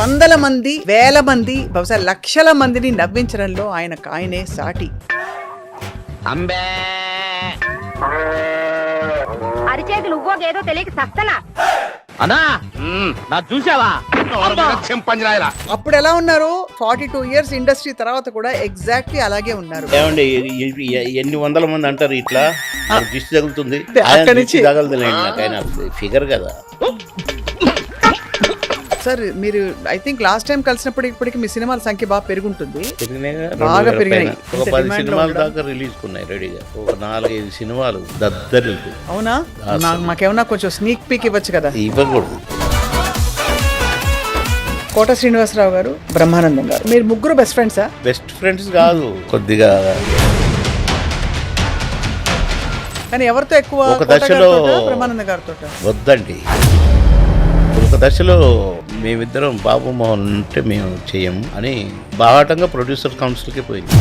వందల మంది, వేల మంది, బహుశా లక్షల మందిని నవ్వించడంలో ఆయనే సాటి. అంబే అరిచేతులు ఉవ్వోగేదో తెలియక సస్తనా. అన్నా నా చూసావా చెంపంజరాయలా. అప్పుడు ఎలా ఉన్నారు? 42 years ఇండస్ట్రీ తర్వాత కూడా ఎగ్జాక్ట్లీ అలాగే ఉన్నారు. ఏమండి ఎన్ని వందల మంది అంటారు ఇట్లా దిష్టి తగులుతుంది, అక్కడి నుంచి తగలదులేండి, నాకు ఆయన ఫిగర్ కదా. సార్ మీరు ఐ థింక్ లాస్ట్ టైం కలిసినప్పుడు ఇప్పటికి మీ సినిమాల సంఖ్య బాగా పెరుగుంటుంది. బాగా పెరిగినాయి. ఒక 10 సినిమాల దాకా రిలీజ్ ఉన్నాయి రెడీగా. ఒక 4-5 సినిమాలు దద్దరి. అవునా? మాకేమన్నా కొంచెం స్నీక్ పీక్ ఇవ్వచ్చు కదా. ఇవ్వకూడదు. కోట శ్రీనివాసరావు గారు, బ్రహ్మానందం గారు, మీరు ముగ్గురు బెస్ట్ ఫ్రెండ్సా? బెస్ట్ ఫ్రెండ్స్ కాదు, కొద్దిగా. కానీ ఎవరితో ఎక్కువ? ఒక దశలో బ్రహ్మానందం గారితో వద్దండి. ఒక దశలో మేమిద్దరం బాబు మోహన్ ఉంటే మేము చెయ్యము అని బాహాటంగా ప్రొడ్యూసర్ కౌన్సిల్కి పోయింది.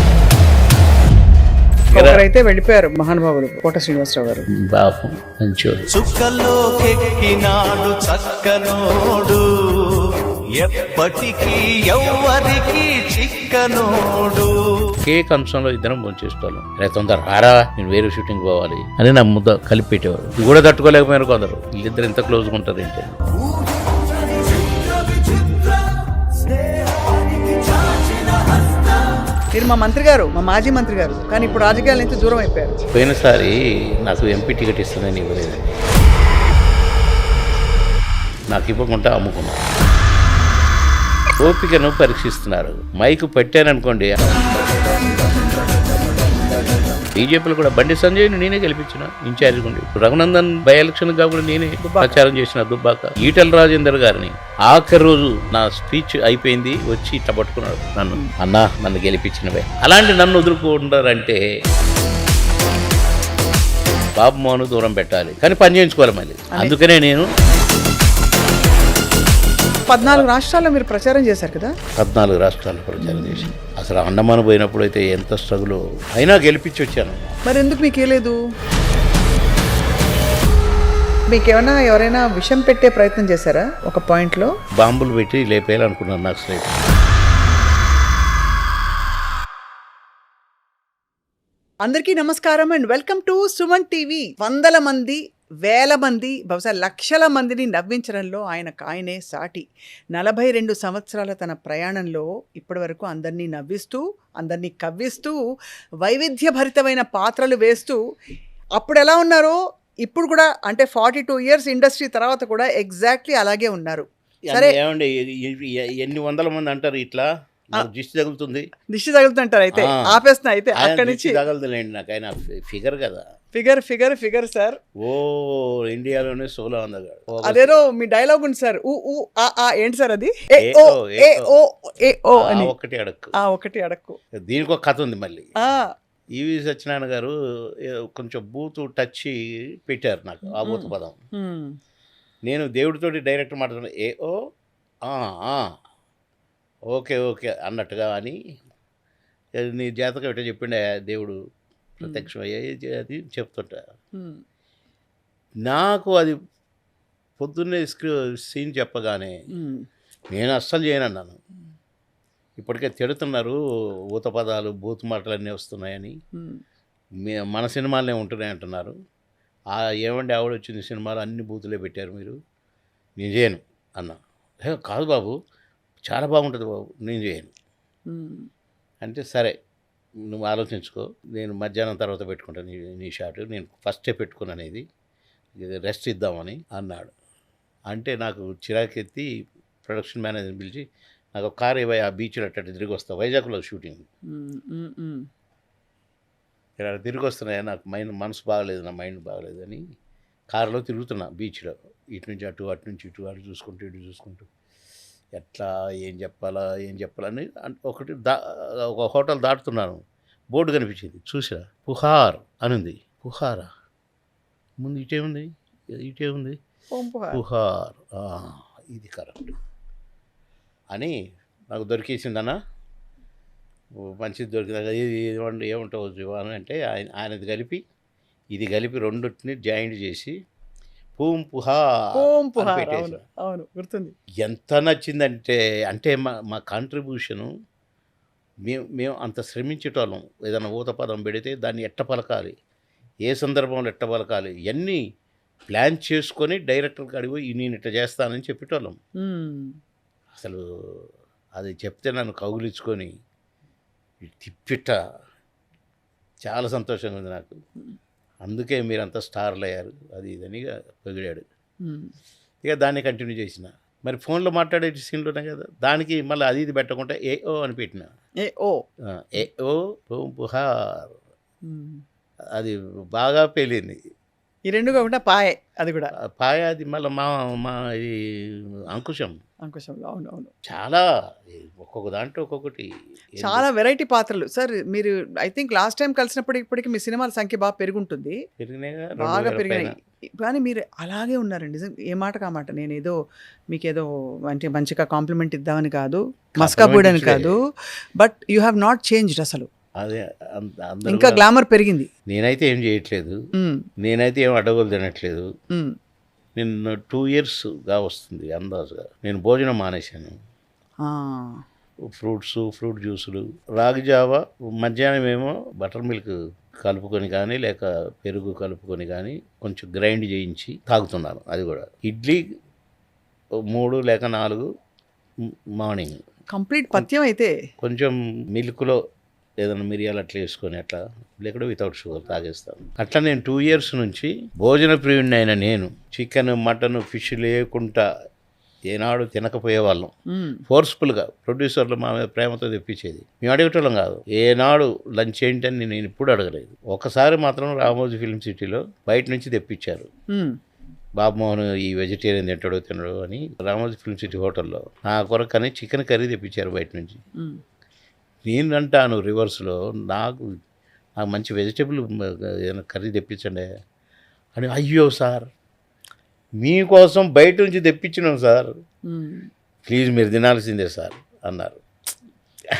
ఒకరైతే వెళ్ళిపోయారు మహానుభావులు, కోట శ్రీనివాసరావు గారు. బాబు మంచోడు. చుక్కల్లో కెక్కినాడు చక్కనోడు, ఎప్పటికీ ఎవ్వరికి చిక్కనోడు. ఒకే కంచంలో ఇద్దరం భోంచేసుకోవాలి. రే తొందర రారా, నేను వేరే షూటింగ్ పోవాలి అని నా ముద్ద కలిపి పెట్టేవాడు. ఇది కూడా తట్టుకోలేకపోయారు కొందరు. వీళ్ళిద్దరు ఎంత క్లోజ్గా ఉంటారు ఏంటి. మీరు మా మంత్రి గారు, మా మాజీ మంత్రి గారు, కానీ ఇప్పుడు రాజకీయాల నుంచి దూరం అయిపోయారు. పోయినసారి నాకు ఎంపీ టికెట్ ఇస్తుందని ఇవ్వలేదు. నాకు ఇవ్వకుండా అమ్ముకున్నా. ఓపికను పరీక్షిస్తున్నారు. మైకు పెట్టాననుకోండి. బీజేపీలో కూడా బండి సంజయ్ని నేనే గెలిపించిన ఇన్ఛార్జ్ ఉండి. రఘునందన్ బై ఎలక్షన్ కాబట్టి నేనే ప్రచారం చేసిన దుబ్బాక. ఈటల రాజేందర్ గారిని ఆఖరి రోజు నా స్పీచ్ అయిపోయింది వచ్చి ఇట్లా పట్టుకున్నాడు నన్ను. అన్నా నన్ను గెలిపించినవే. అలాంటి నన్ను వదులుకుంటారంటే బాబు మోహన్ దూరం పెట్టాలి, కానీ పని చేయించుకోవాలి మళ్ళీ. అందుకనే నేను 14 రాష్ట్రాల్లో మీరు ప్రచారం చేశారు కదా? 14 రాష్ట్రాల్లో ప్రచారం చేశాను. అసలు అండమాన్ పోయినప్పుడు అయితే ఎంత స్ట్రగుల్ అయినా గెలిపించి వచ్చాను. మరి ఎందుకు మీకు లేదు? మీకేమైనా ఎవరైనా విషం పెట్టే ప్రయత్నం చేశారా ఒక పాయింట్లో? బాంబులు పెట్టి లేపేయాలనుకున్నాను నాకు స్ట్రైట్. అందరికీ నమస్కారం and welcome to Suman TV. వందల మంది, వేల మంది, బహుశా లక్షల మందిని నవ్వించడంలో ఆయనే సాటి. 42 సంవత్సరాల తన ప్రయాణంలో ఇప్పటి వరకు అందరినీ నవ్విస్తూ, అందరినీ కవ్విస్తూ, వైవిధ్యభరితమైన పాత్రలు వేస్తూ, అప్పుడు ఎలా ఉన్నారో ఇప్పుడు కూడా, అంటే 42 years ఇండస్ట్రీ తర్వాత కూడా ఎగ్జాక్ట్లీ అలాగే ఉన్నారు. సరే, ఏమండి ఎన్ని వందల మంది అంటారు ఇట్లా దిష్టి తగులుతుంది, దిష్టి తగులుతుంటారు. అయితే ఆపేస్తున్నా. అయితే అక్కడి నుంచి తగలదులేండి, నాకు ఆయన ఫిగర్ కదా. Figure sir. ఓ ఇండియాలోనే సోలో అందగాడు. అదేదో మీ డైలాగ్ ఉంది సార్. ఏంటి సార్ అది? ఒకటి అడక్కు, ఒకటి అడక్కు. దీనికి ఒక కథ ఉంది మళ్ళీ. ఈవి సత్యనారాయణ గారు కొంచెం బూతు టచ్ పెట్టారు నాకు, ఆ బూతు పదం. నేను దేవుడితోటి డైరెక్ట్ మాట్లాడుతున్నా. ఓకే అన్నట్టుగా అని, నీ జాతకం ఎట్లా చెప్పిండే దేవుడు ప్రత్యక్షం అది చెప్తుంటా. నాకు అది పొద్దున్నే సీన్ చెప్పగానే నేను అస్సలు చేయనన్నాను. ఇప్పటికే తిడుతున్నారు, ఊత పదాలు బూత్ మాటలన్నీ వస్తున్నాయని, మన సినిమాలనే ఉంటున్నాయి అంటున్నారు. ఏమండి ఆవిడ వచ్చింది సినిమాలు అన్ని బూతులే పెట్టారు మీరు, నేను చేయను అన్నా. కాదు బాబు, చాలా బాగుంటుంది బాబు, నేను చేయను అంటే, సరే నువ్వు ఆలోచించుకో, నేను మధ్యాహ్నం తర్వాత పెట్టుకుంటాను నీ షాట్, నేను ఫస్టే పెట్టుకున్నాను, ఇది రెస్ట్ ఇద్దామని అన్నాడు. అంటే నాకు చిరాకెత్తి ప్రొడక్షన్ మేనేజర్ని పిలిచి, నాకు ఒక కారు ఇవ్వ, ఆ బీచ్లో అట్టట్టు తిరిగి వస్తా, వైజాగ్లో షూటింగ్, ఇక్కడ తిరిగి వస్తున్నాయా, నాకు మనసు బాగలేదు, నా మైండ్ బాగలేదు అని కారులో తిరుగుతున్నా బీచ్లో, ఇటు నుంచి అటు, అటు నుంచి ఇటు, అటు చూసుకుంటూ ఇటు చూసుకుంటూ, ఎట్లా ఏం చెప్పాలని ఒక హోటల్ దాటుతున్నాను, బోర్డు కనిపించింది, చూసా, పుహార్ అని ఉంది. పుహారా, ముందు ఇటే ఉంది పుహార్, ఇది కరెక్ట్ అని నాకు దొరికేసిందన్నా, మంచిది దొరికింది. ఏముంటావు అని అంటే, ఆయనది కలిపి ఇది కలిపి రెండింటిని జాయింట్ చేసి పూం పుహార్ ఓం అని పుహార్. పెట్టేశాను. అవును అవును గుర్తుంది. ఎంత నచ్చిందంటే అంటే మా కాంట్రిబ్యూషను మేము అంత శ్రమించేటోళ్ళం. ఏదైనా ఊత పదం పెడితే దాన్ని ఎట్ట పలకాలి, ఏ సందర్భంలో ఎట్ట పలకాలి, ఇవన్నీ ప్లాన్ చేసుకొని డైరెక్టర్కి అడిగి నేను ఇట్లా చేస్తానని చెప్పేటోళ్ళం. అసలు అది చెప్తే నన్ను కౌగిలించుకొని తిప్పిట్ట చాలా సంతోషంగా ఉంది నాకు. అందుకే మీరంతా స్టార్లు అయ్యారు అది ఇదని పొగిడాడు. ఇక దాన్ని కంటిన్యూ చేసిన. మరి ఫోన్లో మాట్లాడే సీన్లోనే కదా, దానికి మళ్ళీ అది ఇది పెట్టకుండా ఏఓ అని పెట్టిన. ఏఓ పూం పుహార్ అది బాగా పేలింది. ఈ రెండు కాకుండా పాయే అది కూడా పాయ అది మళ్ళీ మా ఈ అంకుశం అంకుశంలో. అవును అవును చాలా ఒక్కొక్క దాంట్లో ఒక్కొక్కటి చాలా వెరైటీ పాత్రలు. సార్ మీరు ఐ థింక్ లాస్ట్ టైం కలిసినప్పుడు ఇప్పటికి మీ సినిమాల సంఖ్య బాగా పెరుగుంటుంది, పెరిగినాయిగా, బాగా 2000 పెరిగినాయి. పైన. కానీ మీరు అలాగే ఉన్నారండి. నిజం ఏ మాట కామాట. నేనేదో మీకేదో అంటే మంచిగా కాంప్లిమెంట్ ఇద్దామని కాదు, మస్కాబోడని కాదు, but you have not changed అసలు. అదే అందరూ ఇంకా గ్లామర్ పెరిగింది. నేనైతే ఏం చేయట్లేదు, నేనైతే ఏం అడ్డగోలు తినట్లేదు. నేను 2 yearsగా వస్తుంది అందాజుగా నేను భోజనం మానేశాను. ఫ్రూట్ జ్యూసులు, రాగి జావా, మధ్యాహ్నం ఏమో బటర్ మిల్క్ కలుపుకొని కానీ లేక పెరుగు కలుపుకొని కానీ కొంచెం గ్రైండ్ చేయించి తాగుతున్నాను. అది కూడా ఇడ్లీ 3 లేక 4 మార్నింగ్. కంప్లీట్ పథ్యం అయితే. కొంచెం మిల్క్లో ఏదైనా మిరియాలు అట్లా వేసుకొని అట్లా లేకపోతే వితౌట్ షుగర్ తాగేస్తాను. అట్లా నేను 2 years నుంచి భోజన ప్రియుడిని అయిన నేను చికెన్ మటన్ ఫిష్ లేకుండా ఏనాడు తినకపోయేవాళ్ళం. ఫోర్స్ఫుల్గా ప్రొడ్యూసర్లు మా మీద ప్రేమతో తెప్పించేది, మేము అడిగేటోళ్ళం కాదు. ఏనాడు లంచ్ ఏంటని నేను ఇప్పుడు అడగలేదు. ఒకసారి మాత్రం రామోజీ ఫిల్మ్ సిటీలో బయట నుంచి తెప్పించారు. బాబుమోహన్ ఈ వెజిటేరియన్ తినడు అని రామోజీ ఫిల్మ్ సిటీ హోటల్లో నా కొరకని చికెన్ కర్రీ తెప్పించారు బయట నుంచి. నేను అంటాను రివర్స్లో, నాకు మంచి వెజిటేబుల్ ఏదైనా కర్రీ తెప్పించండి అని. అయ్యో సార్ మీకోసం బయట నుంచి తెప్పించినాం సార్, ప్లీజ్ మీరు తినాల్సిందే సార్ అన్నారు.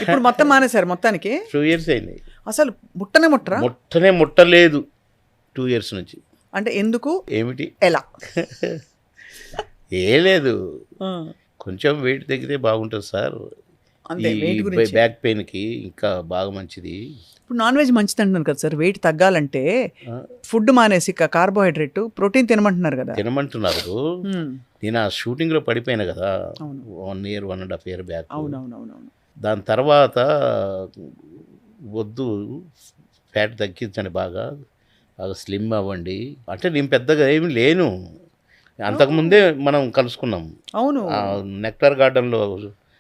ఇప్పుడు మొత్తం మానేశారు మొత్తానికి. 2 years అయింది. అసలు ముట్టనే ముట్టలేదు 2 years నుంచి. అంటే ఎందుకు, ఏమిటి, ఎలా? ఏ లేదు, కొంచెం వెయిట్ తగ్గితే బాగుంటుంది సార్. బ్యాక్ పెయిన్కి ఇంకా బాగా మంచిది. ఇప్పుడు నాన్ వెజ్ మంచిది అంటున్నారు కదా సార్. వెయిట్ తగ్గాలంటే ఫుడ్ మానేసి కార్బోహైడ్రేట్ ప్రోటీన్ తినమంటున్నారు కదా. తినమంటున్నారు. నేను ఆ షూటింగ్లో పడిపోయాను కదా 1 year 1.5 year బ్యాక్. అవునవునవునవును. దాని తర్వాత వద్దు ఫ్యాట్ తగ్గించండి, బాగా స్లిమ్ అవ్వండి అంటే నేను పెద్దగా ఏమి లేను. అంతకుముందే మనం కలుసుకున్నాం. అవును, నెక్టార్ గార్డెన్లో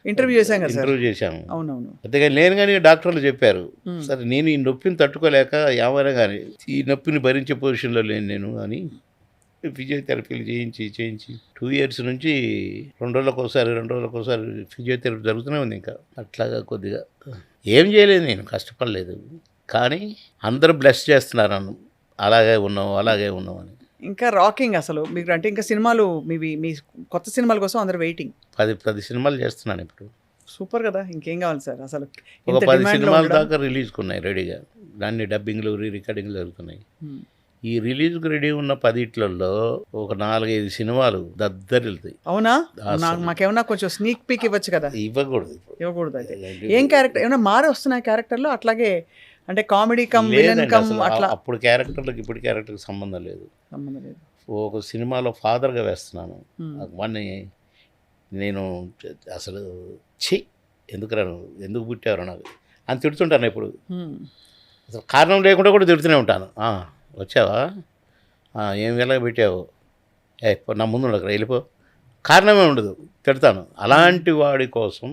ఇంటర్వ్యూ చేశాం కదా, ఇంటర్వ్యూ చేశాము. అవునవును. పెద్దగా లేను కానీ డాక్టర్లు చెప్పారు, సరే నేను ఈ నొప్పిని తట్టుకోలేక ఏమైనా కానీ ఈ నొప్పిని భరించే పొజిషన్లో లేను నేను అని ఫిజియోథెరపీలు చేయించి 2 years నుంచి 2 రోజులకు ఒకసారి ఫిజియోథెరపీ జరుగుతూనే ఉంది. ఇంకా అట్లాగా కొద్దిగా ఏం చేయలేదు, నేను కష్టపడలేదు. కానీ అందరూ బ్లెస్ చేస్తున్నారు నన్ను, అలాగే ఉన్నావు అని. ఇంకా రాకింగ్ అసలు మీకు. అంటే ఇంకా సినిమాలు మీ కొత్త సినిమాల కోసం అందరు వెయిటింగ్. 10 సినిమాలు చేస్తున్నాను ఇప్పుడు. సూపర్ కదా, ఇంకేం కావాలి సార్ అసలు. ఒక 10 సినిమాల దాకా రిలీజ్కి ఉన్నాయి రెడీగా. దాన్ని డబ్బింగ్లు రికార్డింగ్లు జరుగుతున్నాయి. ఈ రిలీజ్కి రెడీ ఉన్న 10 ఒక 4-5 సినిమాలు దద్దరిల్తాయి. అవునా? మాకేమన్నా కొంచెం స్నీక్ పీక్ ఇవ్వచ్చు కదా. ఇవ్వకూడదు అయితే. ఏం క్యారెక్టర్ ఏమైనా మారి వస్తున్నాయి క్యారెక్టర్లో అట్లాగే? అంటే కామెడీ కమ్ విలన్ కమ్ అట్లా? అప్పుడు క్యారెక్టర్లకు ఇప్పుడు క్యారెక్టర్కి సంబంధం లేదు. ఒక సినిమాలో ఫాదర్గా వేస్తున్నాను. వాడిని నేను అసలు ఎందుకు పుట్టారు నాకు అని తిడుతుంటాను ఇప్పుడు. అసలు కారణం లేకుండా కూడా తిడుతూనే ఉంటాను. వచ్చావా, ఏం వెలగ పెట్టావు, నా ముందు ఉండకు, వెళ్ళిపో, కారణమే ఉండదు, తిడతాను. అలాంటి వాడి కోసం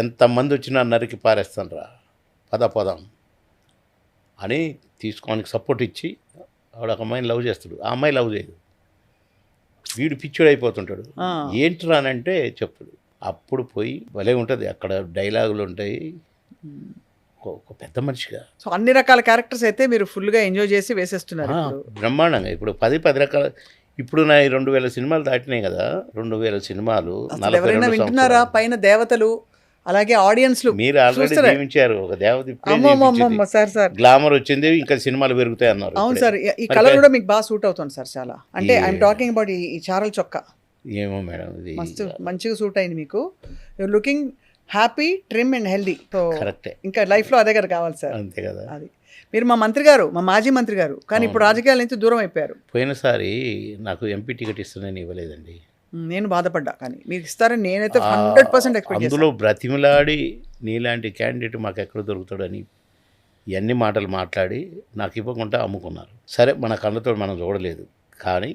ఎంతమంది వచ్చినా నరికి పారేస్తాను రా, పదం అని తీసుకోనికి సపోర్ట్ ఇచ్చి వాడు ఒక అమ్మాయిని లవ్ చేస్తాడు, ఆ అమ్మాయి లవ్ చేయదు, వీడు పిచ్చుడు అయిపోతుంటాడు. ఏంట్రా అని అంటే చెప్తాడు. అప్పుడు పోయి భలే ఉంటుంది, అక్కడ డైలాగులు ఉంటాయి. ఒక పెద్ద మనిషిగా. సో అన్ని రకాల క్యారెక్టర్స్ అయితే మీరు ఫుల్గా ఎంజాయ్ చేసి వేసేస్తున్నారు బ్రహ్మాండంగా. ఇప్పుడు 10 రకాల, ఇప్పుడు నా 2000 సినిమాలు దాటినాయి కదా. 2000 సినిమాలు. ఎవరైనా వింటున్నారా? పైన దేవతలు అలాగే ఆడియన్స్లు మీరు ఆల్రెడీ చూస్తారా? జీవించారు ఒక దేవత అమ్మమ్మమ్మమ్మ సార్ సార్ గ్లామర్ వచ్చింది, ఇంకా సినిమాలు పెరుగుతాయి అన్నారు. అవును ఇప్పుడే. సార్ ఈ మరి కలర్ కూడా మీకు బాగా సూట్ అవుతుంది సార్ చాలా. అంటే ఐఎమ్ టాకింగ్ అబౌట్ ఈ చారల్ చొక్కా ఏమో మేడం ఇది మస్తు మంచిగా సూట్ అయింది మీకు. Your looking happy, trim and healthy. So కరెక్టే, ఇంకా లైఫ్లో అదే కదా కావాలి సార్. అంతే కదా. అది మీరు మా మంత్రి గారు, మా మాజీ మంత్రి గారు, కానీ ఇప్పుడు రాజకీయాల నుంచి దూరం అయిపోయారు. పోయినసారి నాకు ఎంపీ టికెట్ ఇస్తుందని ఇవ్వలేదండి. నేను బాధపడ్డా, కానీ మీకు ఇస్తారని నేనైతే 100% ఎక్స్పెక్ట్ చేశాను. అందులో బ్రతిమిలాడి నీలాంటి క్యాండిడేట్ మాకు ఎక్కడ దొరుకుతాడని ఇవన్నీ మాటలు మాట్లాడి నాకు ఇవ్వకుండా అమ్ముకున్నారు. సరే, మన కళ్ళతో మనం చూడలేదు, కానీ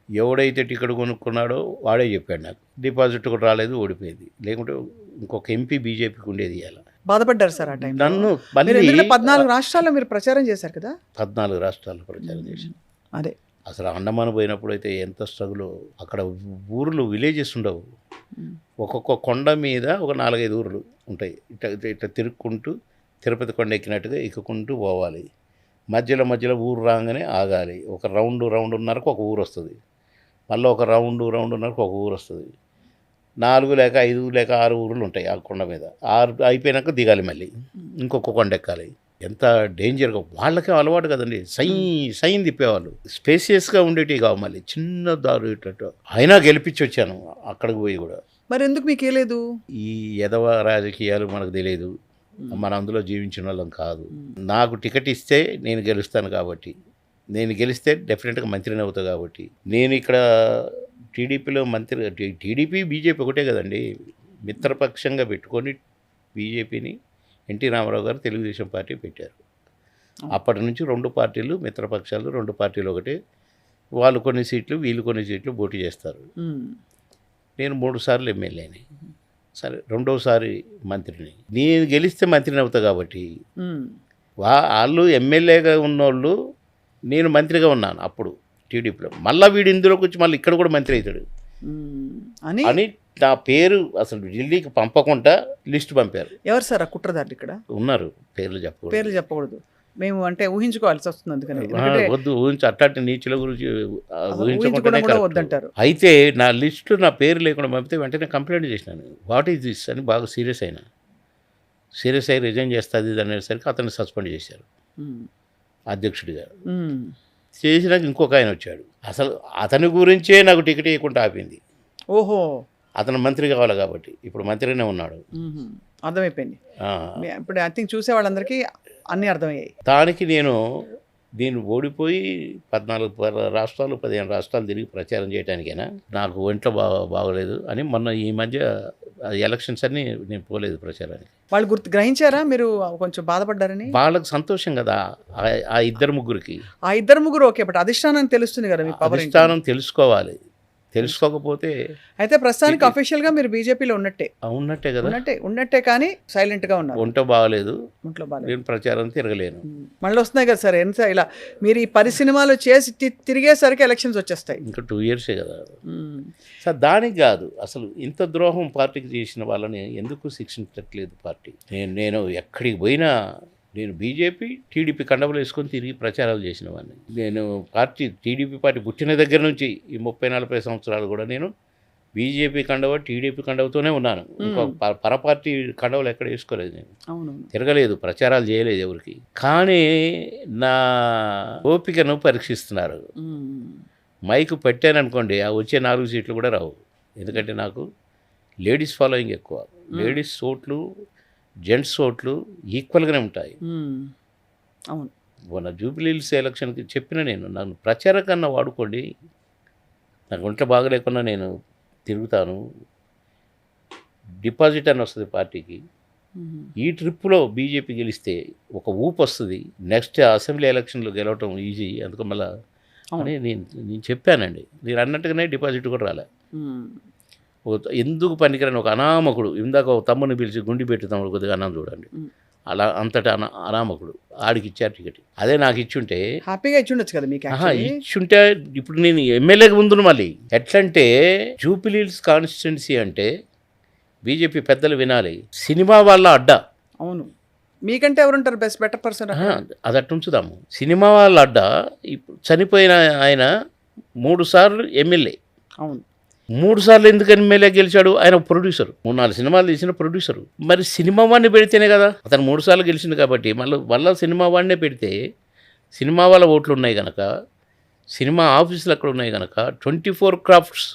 ఎవడైతే టికెట్ కొనుక్కున్నాడో వాడే చెప్పాడు నాకు. డిపాజిట్ కూడా రాలేదు, ఓడిపోయింది. లేకుంటే ఇంకొక ఎంపీ బీజేపీకి ఉండేది ఇవాళ. బాధపడ్డారు సార్ ఆ టైం. నన్ను మీరు మళ్ళీ 14 రాష్ట్రాల్లో మీరు ప్రచారం చేశారు కదా. 14 రాష్ట్రాల్లో ప్రచారం చేశాను. అదే అసలు అండమాన్ పోయినప్పుడు అయితే ఎంత స్ట్రగుల్. అక్కడ ఊర్లు, విలేజెస్ ఉండవు. ఒక్కొక్క కొండ మీద ఒక 4-5 ఊర్లు ఉంటాయి. ఇట్లా ఇట్లా తిరుక్కుంటూ తిరుపతి కొండ ఎక్కినట్టుగా ఎక్కుకుంటూ పోవాలి. మధ్యలో ఊరు రాగానే ఆగాలి. ఒక రౌండున్నరకు ఒక ఊరు వస్తుంది. మళ్ళీ ఒక రౌండున్నరకు ఒక ఊరు వస్తుంది. 4 లేక 5 లేక 6 ఊర్లు ఉంటాయి ఆ కొండ మీద. 6 అయిపోయినాక దిగాలి, మళ్ళీ ఇంకొక కొండ ఎక్కాలి. ఎంత డేంజర్గా, వాళ్ళకే అలవాటు కదండి. సైన్ తిప్పేవాళ్ళు. స్పేసియస్గా ఉండేటివి కావు, మళ్ళీ చిన్న దారు ఇట్టు. అయినా గెలిపించి వచ్చాను అక్కడికి పోయి కూడా. మరి ఎందుకు మీకు లేదు? ఈ ఎదవ రాజకీయాలు మనకు తెలియదు, మన అందులో జీవించిన వాళ్ళం కాదు. నాకు టికెట్ ఇస్తే నేను గెలుస్తాను కాబట్టి, నేను గెలిస్తే డెఫినెట్గా మంత్రిని అవుతా కాబట్టి. నేను ఇక్కడ టీడీపీలో మంత్రి, టీడీపీ బీజేపీ ఒకటే కదండి, మిత్రపక్షంగా పెట్టుకొని బీజేపీని ఎన్టీ రామారావు గారు తెలుగుదేశం పార్టీ పెట్టారు. అప్పటి నుంచి 2 పార్టీలు మిత్రపక్షాలు, 2 పార్టీలు ఒకటే. వాళ్ళు కొన్ని సీట్లు, వీళ్ళు కొన్ని సీట్లు పోటీ చేస్తారు. నేను 3 సార్లు ఎమ్మెల్యేని, సరే రెండోసారి మంత్రిని. నేను గెలిస్తే మంత్రిని అవుతా కాబట్టి వాళ్ళు ఎమ్మెల్యేగా ఉన్నోళ్ళు, నేను మంత్రిగా ఉన్నాను అప్పుడు టీడీపీలో. మళ్ళీ వీడు ఇందులోకి వచ్చి మళ్ళీ ఇక్కడ కూడా మంత్రి అవుతాడు అని నా పేరు అసలు ఢిల్లీకి పంపకుండా లిస్ట్ పంపారు. ఎవరు సార్ ఆ కుట్రదారులు? ఇక్కడ ఉన్నారు, పేర్లు చెప్పకూడదు. మేము అంటే ఊహించుకోవాల్సి వస్తుంది, అందుకని వద్దు, అట్లాంటి నీచుల గురించి ఊహించకుండానే వద్దంటారు. అయితే నా లిస్టు నా పేరు లేకుండా పంపితే వెంటనే కంప్లైంట్ చేసినాను. వాట్ ఈజ్ దిస్ అని బాగా సీరియస్ అయ్యి రిజైన్ చేస్తుంది అనేసరికి అతన్ని సస్పెండ్ చేశారు అధ్యక్షుడిగా. చేసినాక ఇంకొక ఆయన వచ్చాడు. అసలు అతని గురించే నాకు టికెట్ ఇవ్వకుండా ఆపింది. ఓహో, అతను మంత్రి కావాలి కాబట్టి. ఇప్పుడు మంత్రినే ఉన్నాడు. అర్థమైపోయింది. ఇప్పుడు ఐ థింక్ చూసే వాళ్ళందరికీ అన్నీ అర్థమయ్యాయి. దానికి నేను ఓడిపోయి 14 రాష్ట్రాలు 15 రాష్ట్రాలు తిరిగి ప్రచారం చేయడానికైనా నాకు ఒంట్లో బాగోలేదు అని మొన్న ఈ మధ్య ఎలక్షన్స్ అన్నీ నేను పోలేదు ప్రచారానికి. వాళ్ళు గ్రహించారా మీరు కొంచెం బాధపడ్డారని? వాళ్ళకి సంతోషం కదా ఆ 2-3కి. ఆ 2-3 ఓకే, బట్ అధిష్టానం తెలుస్తుంది కదా, మీ పవర్ అధిష్టానం తెలుసుకోవాలి. తెలుసుకోకపోతే అయితే ప్రస్తుతానికి అఫీషియల్గా మీరు బీజేపీలో ఉన్నట్టే కదా. ఉన్నట్టే కానీ సైలెంట్గా ఉన్నారు. ఒంట్లో బాగలేదు, ఒంట్లో బాగలేదు, నేను ప్రచారం తిరగలేను. మళ్ళీ వస్తున్నాయి కదా సార్. ఎంత ఇలా మీరు ఈ 10 సినిమాలు చేసి తిరిగేసరికి ఎలక్షన్స్ వచ్చేస్తాయి. ఇంకా 2 ఇయర్సే కదా సార్. దానికి కాదు, అసలు ఇంత ద్రోహం పార్టీకి చేసిన వాళ్ళని ఎందుకు శిక్షించట్లేదు పార్టీ? నేను ఎక్కడికి పోయినా నేను బీజేపీ టీడీపీ కండవలు వేసుకొని తిరిగి ప్రచారాలు చేసిన వాడిని. నేను టీడీపీ పార్టీ పుట్టిన దగ్గర నుంచి ఈ 30-40 సంవత్సరాలు కూడా నేను బీజేపీ కండవ, టీడీపీ కండవతోనే ఉన్నాను. ఇంకో పరపార్టీ కండవలు ఎక్కడ వేసుకోలేదు, నేను తిరగలేదు, ప్రచారాలు చేయలేదు ఎవరికి. కానీ నా ఓపికను పరీక్షిస్తున్నారు. మైకు పెట్టాననుకోండి, ఆ వచ్చే 4 సీట్లు కూడా రావు. ఎందుకంటే నాకు లేడీస్ ఫాలోయింగ్ ఎక్కువ. లేడీస్ ఓట్లు, జెంట్స్ ఓట్లు ఈక్వల్గానే ఉంటాయి. అవును, మొన్న జూబ్లీహిల్స్ ఎలక్షన్కి చెప్పిన నేను, నన్ను ప్రచారం కన్నా వాడుకోండి, నాకు ఒంట్లో బాగలేకున్నా నేను తిరుగుతాను, డిపాజిట్ అని వస్తుంది పార్టీకి. ఈ ట్రిప్లో బీజేపీ గెలిస్తే ఒక ఊపు వస్తుంది, నెక్స్ట్ అసెంబ్లీ ఎలక్షన్లో గెలవటం ఈజీ. అందుకు మళ్ళీ అని నేను చెప్పానండి. మీరు అన్నట్టుగానే డిపాజిట్ కూడా రాలే. ఎందుకు పనికిరాని ఒక అనామకుడు, ఇందాక ఒక తమ్ముని పిలిచి గుండి పెట్టి తమ్ముడు కొద్దిగా అన్నం చూడండి, అలా అంతటా అనామకుడు ఆడికి ఇచ్చారు టికెట్. అదే నాకు ఇచ్చుంటే హ్యాపీగా ఇచ్చుండొచ్చు కదా మీకు. ఇచ్చుంటే ఇప్పుడు నేను ఎమ్మెల్యేకి ముందు మళ్ళీ ఎట్లంటే, జూబ్లీహిల్స్ కాన్స్టిట్యున్సీ అంటే బీజేపీ పెద్దలు వినాలి, సినిమా వాళ్ళ అడ్డా. అవును, మీకంటే ఎవరుంటారు బెటర్ పర్సన్? అది అట్టు ఉంచుదాము. సినిమా వాళ్ళ అడ్డా. ఇప్పుడు చనిపోయిన ఆయన 3 సార్లు ఎమ్మెల్యే. అవును, 3 సార్లు ఎందుకు ఎమ్మెల్యే గెలిచాడు? ఆయన ప్రొడ్యూసర్, 3-4 సినిమాలు తీసిన ప్రొడ్యూసరు. మరి సినిమా వాడిని పెడితేనే కదా, అతను 3 సార్లు గెలిచింది కాబట్టి మళ్ళీ సినిమా వాడినే పెడితే సినిమా వాళ్ళ ఓట్లు ఉన్నాయి కనుక, సినిమా ఆఫీసులు అక్కడ ఉన్నాయి కనుక 24 క్రాఫ్ట్స్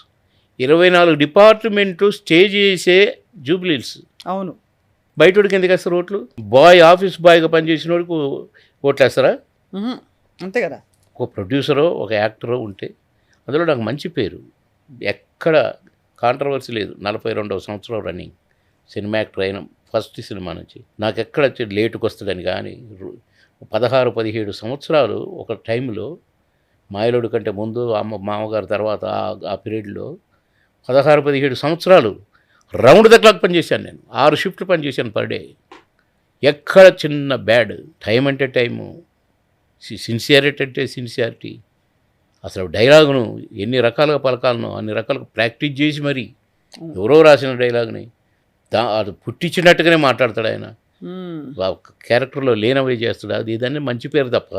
24 డిపార్ట్మెంట్లు స్టే చేసే జూబ్లీల్స్. అవును. బయటోడికి ఎందుకు వేస్తారు ఓట్లు? ఆఫీస్ బాయ్గా పనిచేసిన వాడికి ఓట్లు వేస్తారా? అంతే కదా. ఒక ప్రొడ్యూసరో ఒక యాక్టరో ఉంటే అందులో నాకు మంచి పేరు, ఎక్కడ కాంట్రవర్సీ లేదు. 42వ సంవత్సరం రన్నింగ్ సినిమా యాక్టర్ అయిన ఫస్ట్ సినిమా నుంచి నాకు ఎక్కడ లేటుకు వస్తుందని కానీ 16-17 సంవత్సరాలు ఒక టైంలో మాయలోడు కంటే ముందు మామగారు తర్వాత ఆ పీరియడ్లో 16-17 సంవత్సరాలు రౌండ్ ద క్లాక్ పనిచేశాను నేను. 6 షిఫ్ట్లు పనిచేశాను పర్ డే. ఎక్కడ చిన్న బ్యాడ్, టైం అంటే టైము, సిన్సియారిటీ అంటే సిన్సియారిటీ, అసలు డైలాగును ఎన్ని రకాలుగా పలకాలను అన్ని రకాలుగా ప్రాక్టీస్ చేసి మరి ఎవరో రాసిన డైలాగ్ని అది పుట్టించినట్టుగానే మాట్లాడతాడు ఆయన. క్యారెక్టర్లో లేనవే చేస్తాడు. అది ఇదన్నీ మంచి పేరు తప్ప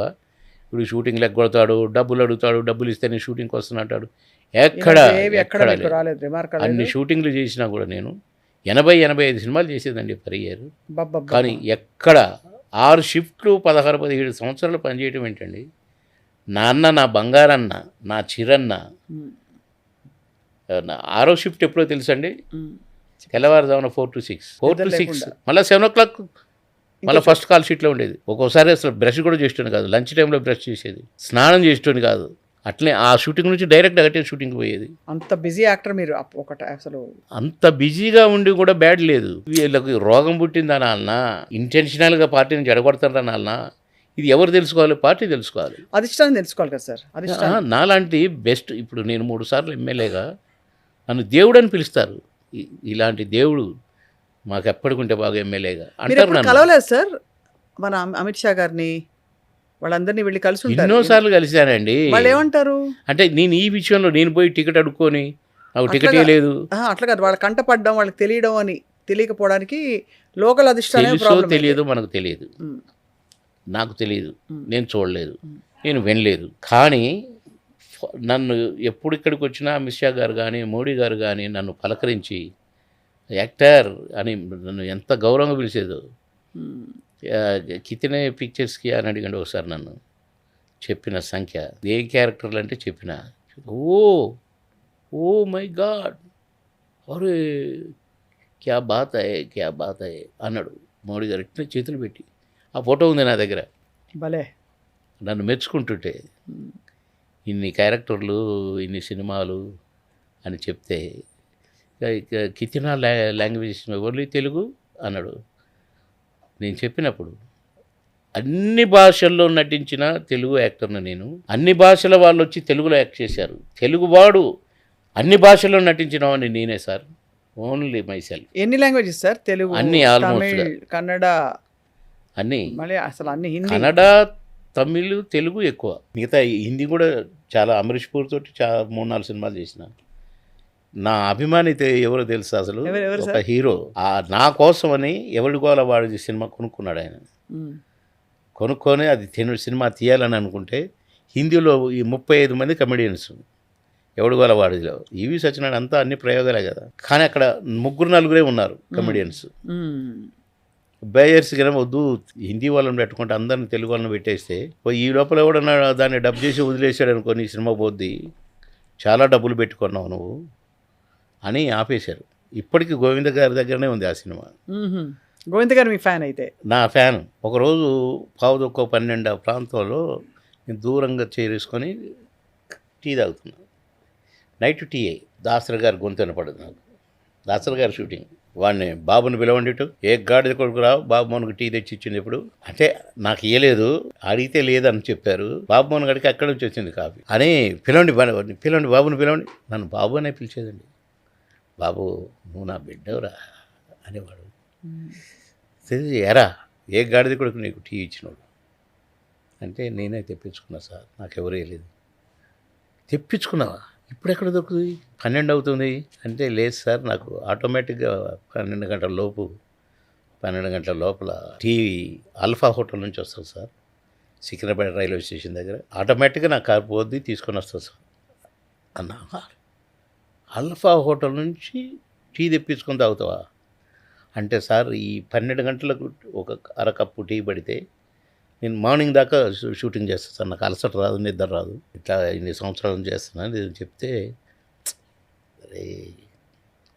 ఇప్పుడు షూటింగ్లు ఎగ్గొడతాడు, డబ్బులు అడుగుతాడు, డబ్బులు ఇస్తేనే షూటింగ్కి వస్తున్నట్టాడు. ఎక్కడ అన్ని షూటింగ్లు చేసినా కూడా నేను 80-85 సినిమాలు చేసేదండి పర్ ఇయర్. కానీ ఎక్కడ 6 షిఫ్ట్లు 16-17 సంవత్సరాలు పనిచేయటం ఏంటండి? నా అన్న, నా బంగారన్న, నా చిరన్న 6వ షిఫ్ట్ ఎప్పుడో తెలుసండి, తెల్లవారుజామున 4 to 6 మళ్ళీ 7 o'clock మళ్ళీ ఫస్ట్ కాల్ షీట్లో ఉండేది. ఒక్కోసారి అసలు బ్రష్ కూడా చేసేటోని కాదు, లంచ్ టైంలో బ్రష్ చేసేది, స్నానం చేసేటోని కాదు. అట్లే ఆ షూటింగ్ నుంచి డైరెక్ట్ అగటే షూటింగ్కి పోయేది. అంత బిజీ యాక్టర్ మీరు. ఒకటి అసలు అంత బిజీగా ఉండి కూడా బ్యాడ్ లేదు. వీళ్ళకి రోగం పుట్టింది అనాలనా, ఇంటెన్షనల్గా పార్టీని జడగొడతారు అనాలనా, ఇది ఎవరు తెలుసుకోవాలి? పార్టీ తెలుసుకోవాలి, అధిష్టానం తెలుసుకోవాలి కదా సార్. నాలాంటి బెస్ట్, ఇప్పుడు నేను 3 సార్లు ఎమ్మెల్యేగా నన్ను దేవుడు అని పిలుస్తారు. ఇలాంటి దేవుడు మాకు ఎప్పటికుంటే బాగా ఎమ్మెల్యేగా అంటారు. కలవలేదు సార్ మన అమిత్ షా గారిని, వాళ్ళందరినీ వెళ్ళి కలిసి ఎన్నోసార్లు కలిశానండి. వాళ్ళు ఏమంటారు అంటే నేను ఈ విషయంలో నేను పోయి టికెట్ అడుక్కొని నాకు టికెట్ లేదు అట్లా కాదు, వాళ్ళ కంటపడ్డం, వాళ్ళకి తెలియడం అని తెలియకపోవడానికి లోకల్ అధిష్టానం తెలియదు, మనకు తెలియదు, నాకు తెలియదు, నేను చూడలేదు, నేను వినలేదు. కానీ నన్ను ఎప్పుడు ఇక్కడికి వచ్చినా అమిత్ షా గారు కానీ మోడీ గారు కానీ నన్ను పలకరించి యాక్టర్ అని నన్ను ఎంత గౌరవంగా పిలిచేదో. కితనే పిక్చర్స్కి అని అడిగండి ఒకసారి నన్ను. చెప్పిన సంఖ్య, ఏ క్యారెక్టర్లు అంటే చెప్పిన, ఓ మై గాడ్, అరే క్యా బాత్ అయ్యే అన్నాడు మోడీ గారు ఇట్లా చేతులు పెట్టి. ఆ ఫోటో ఉంది నా దగ్గర. భలే నన్ను మెచ్చుకుంటుంటే ఇన్ని క్యారెక్టర్లు, ఇన్ని సినిమాలు అని చెప్తే, కితనా లాంగ్వేజ్ ఓన్లీ తెలుగు అన్నాడు. నేను చెప్పినప్పుడు అన్ని భాషల్లో నటించిన తెలుగు యాక్టర్ను నేను. అన్ని భాషల వాళ్ళు వచ్చి తెలుగులో యాక్ట్ చేశారు. తెలుగువాడు అన్ని భాషల్లో నటించిన వాడిని నేనే సార్, ఓన్లీ మై సెల్ఫ్. ఎన్ని లాంగ్వేజెస్ సార్? తెలుగు, అన్ని, ఆల్మోస్ట్ కన్నడ, అన్నీ. మళ్ళీ అసలు అన్ని, కన్నడ, తమిళ్, తెలుగు ఎక్కువ. మిగతా హిందీ కూడా చాలా. అమరీష్ పూర్ తోటి చాలా 3-4 సినిమాలు చేసిన. నా అభిమాని ఎవరో తెలుసా అసలు? ఒక హీరో నా కోసం అని ఎవరి గోల వాడి సినిమా కొనుక్కున్నాడు ఆయన. కొనుక్కొని అది సినిమా తీయాలని అనుకుంటే హిందీలో ఈ 35 మంది కమెడియన్స్ ఎవడి గోల వాడిలో. ఈవి సత్యనారాయణ అంతా అన్ని ప్రయోగాలే కదా. కానీ అక్కడ 3-4 ఉన్నారు కమెడియన్స్. బయర్స్ కానీ వద్దు, హిందీ వాళ్ళని పెట్టుకుంటే అందరిని తెలుగు వాళ్ళని పెట్టేస్తే ఈ లోపల ఎవడన్నా దాన్ని డబ్ చేసి వదిలేసాడు అనుకోని సినిమా పోద్ది, చాలా డబ్బులు పెట్టుకున్నావు నువ్వు అని ఆపేశారు. ఇప్పటికీ గోవింద గారి దగ్గరనే ఉంది ఆ సినిమా. గోవింద గారు మీ ఫ్యాన్ అయితే? నా ఫ్యాన్. ఒకరోజు 11:12 ప్రాంతంలో నేను దూరంగా చేరేసుకొని టీ తాగుతున్నాను. నైట్ టీ దాసరి గారి గొంతు వినపడదు నాకు. దాసరి గారి షూటింగ్. వాడిని బాబుని పిలవండి, ఏ గాడిద కొడుకు రావు, బాబు మనకు టీ తెచ్చి ఇచ్చింది. ఇప్పుడు అంటే నాకు ఇయ్యలేదు, అడిగితే లేదని చెప్పారు. బాబు మన గడికి అక్కడి నుంచి వచ్చింది కాఫీ అని. పిలవండి బాబుని పిలవండి. నన్ను బాబు అనే పిలిచేదండి. బాబు నువ్వు నా బిడ్డవురా అనేవాడు. ఎరా ఏ గాడిద కొడుకు నీకు టీ ఇచ్చినాడు అంటే, నేనే తెప్పించుకున్నా సార్, నాకెవరు వేయలేదు. తెప్పించుకున్నావా? ఇప్పుడు ఎక్కడ దొరుకుతుంది? 12 అవుతుంది అంటే, లేదు సార్ నాకు ఆటోమేటిక్గా 12 గంటల లోపల టీ ఆల్ఫా హోటల్ నుంచి వస్తుంది సార్, సికింద్రాబాద్ రైల్వే స్టేషన్ దగ్గర. ఆటోమేటిక్గా నా కారు పోద్ది, తీసుకొని వస్తుంది సార్ అన్నా. అల్ఫా హోటల్ నుంచి టీ తెప్పించుకొని తాగుతావా అంటే, సార్ ఈ 12 గంటలకు ఒక అరకప్పు టీ పడితే నేను మార్నింగ్ దాకా షూటింగ్ చేస్తాను సార్, నాకు అలసట రాదు, నిద్ర రాదు, ఇట్లా ఇన్ని సంవత్సరాలు చేస్తున్నాను ఇది చెప్తే, అరే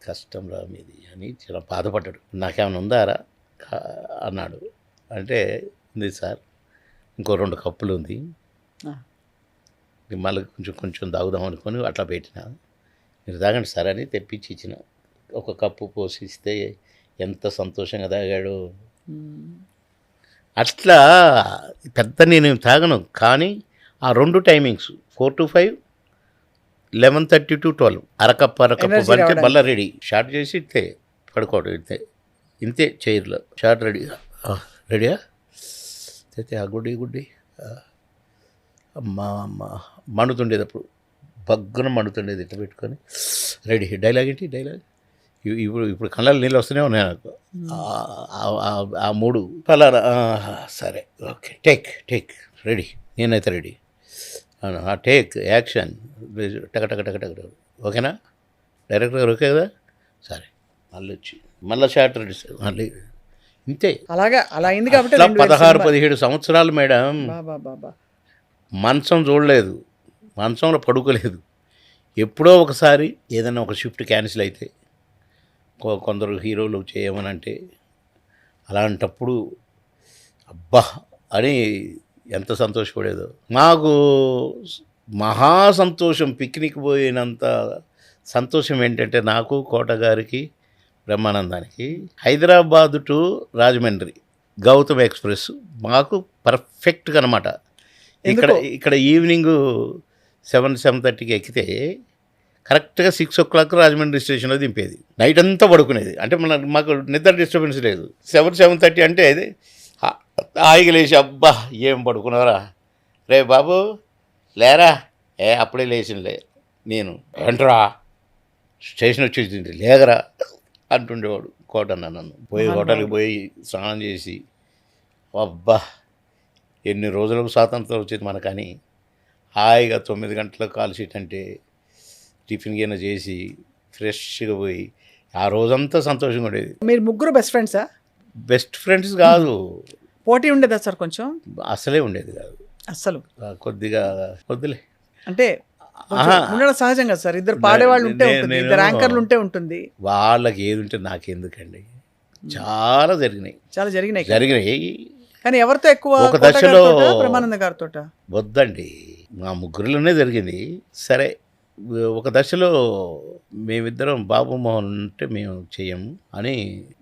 కష్టం రా మీది అని చాలా బాధపడ్డాడు. నాకేమైనా ఉందారా అన్నాడు. అంటే ఉంది సార్, ఇంకో 2 కప్పులు ఉంది, మళ్ళీ కొంచెం తాగుదాం అనుకొని అట్లా పెట్టిన, మీరు తాగండి సార్ అని తెప్పించి ఇచ్చిన. ఒక కప్పు పోసిస్తే ఎంత సంతోషంగా తాగాడు. అట్లా పెద్ద నేను తాగను, కానీ ఆ 2 టైమింగ్స్ 4 to 5, 11:30 to 12 అరకప్పు Energy పడితే రావడానికి. మళ్ళీ రెడీ షార్ట్ చేసి ఇట్టే పడుకోవడం, ఇంతే చైర్లో షార్ట్ రెడీయా అయితే ఆ గుడ్డి అమ్మా మండుతుండేది, అప్పుడు బగ్గున మండుతుండేది, ఇట్లా పెట్టుకొని రెడీ డైలాగ్ ఇప్పుడు కళ్ళలో నీళ్ళు వస్తూనే ఉన్నాయి నాకు. ఆ 3 ఫలానా సరే ఓకే టేక్ రెడీ, నేనైతే రెడీ, టేక్ యాక్షన్ టక ఓకేనా, డైరెక్టర్ గారు ఓకే కదా, సరే మళ్ళీ వచ్చి మళ్ళీ షార్ట్ రెడీ సార్ మళ్ళీ ఇంతే. అలాగా అలా అయింది కాబట్టి అట్లా 2000 16-17 సంవత్సరాలు మేడం. బాబా మంచం చూడలేదు, మంచంలో పడుకోలేదు. ఎప్పుడో ఒకసారి ఏదైనా ఒక షిఫ్ట్ క్యాన్సిల్ అయితే కొందరు హీరోలు చేయమని అంటే, అలాంటప్పుడు అబ్బా అని ఎంత సంతోషపడేదో. మాకు మహా సంతోషం, పిక్నిక్ పోయినంత సంతోషం ఏంటంటే నాకు, కోట గారికి, బ్రహ్మానందానికి హైదరాబాదు టు రాజమండ్రి గౌతమ్ ఎక్స్ప్రెస్ మాకు పర్ఫెక్ట్గా అనమాట. ఇక్కడ ఈవినింగ్ 7-7:30కి ఎక్కితే కరెక్ట్గా 6 o'clock రాజమండ్రి స్టేషన్లో దింపేది. నైట్ అంతా పడుకునేది, అంటే మాకు నిద్ర డిస్టర్బెన్స్ లేదు. 7-7:30 అంటే అది హాయిగా లేచి అబ్బా ఏం పడుకున్నారా రే బాబు లేరా, అప్పుడే లేచినలే నేను, ఏంట్రా స్టేషన్ వచ్చేసింది లేగరా అంటుండేవాడు కోటన్న. నన్ను పోయి హోటల్కి పోయి స్నానం చేసి, అబ్బా ఎన్ని రోజులకు స్వాతంత్రం వచ్చేది మనకని హాయిగా 9 గంటలకు కాల్ షీట్ అంటే టిఫిన్ గిన్నె చేసి ఫ్రెష్గా పోయి ఆ రోజంతా సంతోషంగా ఉండేది. మీరు ముగ్గురు బెస్ట్ ఫ్రెండ్సా? బెస్ట్ ఫ్రెండ్స్ కాదు, పోటీ ఉండేదా సార్ కొంచెం? అసలే ఉండేది కాదు, అస్సలు కొద్దిగా వద్దులే అంటే ఉండడం సహజం కదా సార్, ఇద్దరు పాడేవాళ్ళు ఉంటే ఉంటుంది, ఇద్దరు యాంకర్లు ఉంటే ఉంటుంది. వాళ్ళకి ఏది ఉంటే నాకెందుకండి, చాలా జరిగినాయి. కానీ ఎవరితో ఎక్కువ? ఒక దశలో బ్రహ్మానంద గారితో వద్దండి, మా ముగ్గురులోనే జరిగింది. సరే ఒక దశలో మేమిద్దరం బాబు మోహన్ ఉంటే మేము చెయ్యము అని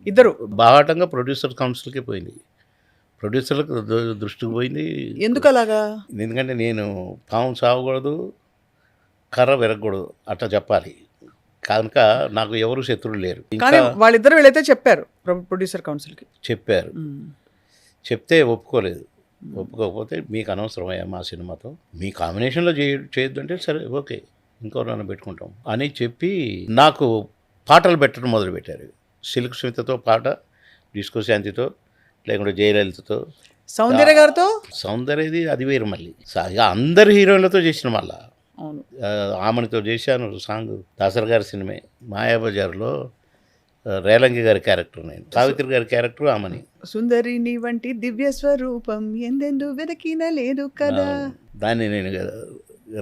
ఇద్దరు బాహాటంగా ప్రొడ్యూసర్ కౌన్సిల్కి పోయింది, ప్రొడ్యూసర్లకు దృష్టికి పోయింది. ఎందుకు అలాగా? ఎందుకంటే నేను పాము సాగకూడదు, కర్ర విరగకూడదు అట్లా చెప్పాలి కనుక నాకు ఎవరు శత్రువులు లేరు. కానీ వాళ్ళిద్దరు వీళ్ళైతే చెప్పారు ప్రొడ్యూసర్ కౌన్సిల్కి, చెప్పారు. చెప్తే ఒప్పుకోలేదు. ఒప్పుకోకపోతే మీకు అనవసరమయ్యా మా సినిమాతో, మీ కాంబినేషన్లో చేయొద్దు అంటే సరే ఓకే ఇంకోరైనా పెట్టుకుంటాం అని చెప్పి నాకు పాటలు పెట్టడం మొదలుపెట్టారు. సిల్క్ స్మితతో పాట, డిస్కో శాంతితో, లేకుంటే జయలలితతో, సౌందర్య గారితో. సౌందర్యది అది వేరు మళ్ళీ. అందరు హీరోయిన్లతో చేసిన మళ్ళా. అవును, ఆమెనితో చేశాను సాంగ్, దాసర్ గారి సినిమా మాయాబజార్లో రేలంగి గారి క్యారెక్టర్, నేను సావిత్రి గారి క్యారెక్టర్ ఆమెని. సుందరి నీ వంటి దివ్య స్వరూపం ఎందెందు వెదకిన లేదు కదా, దాన్ని నేను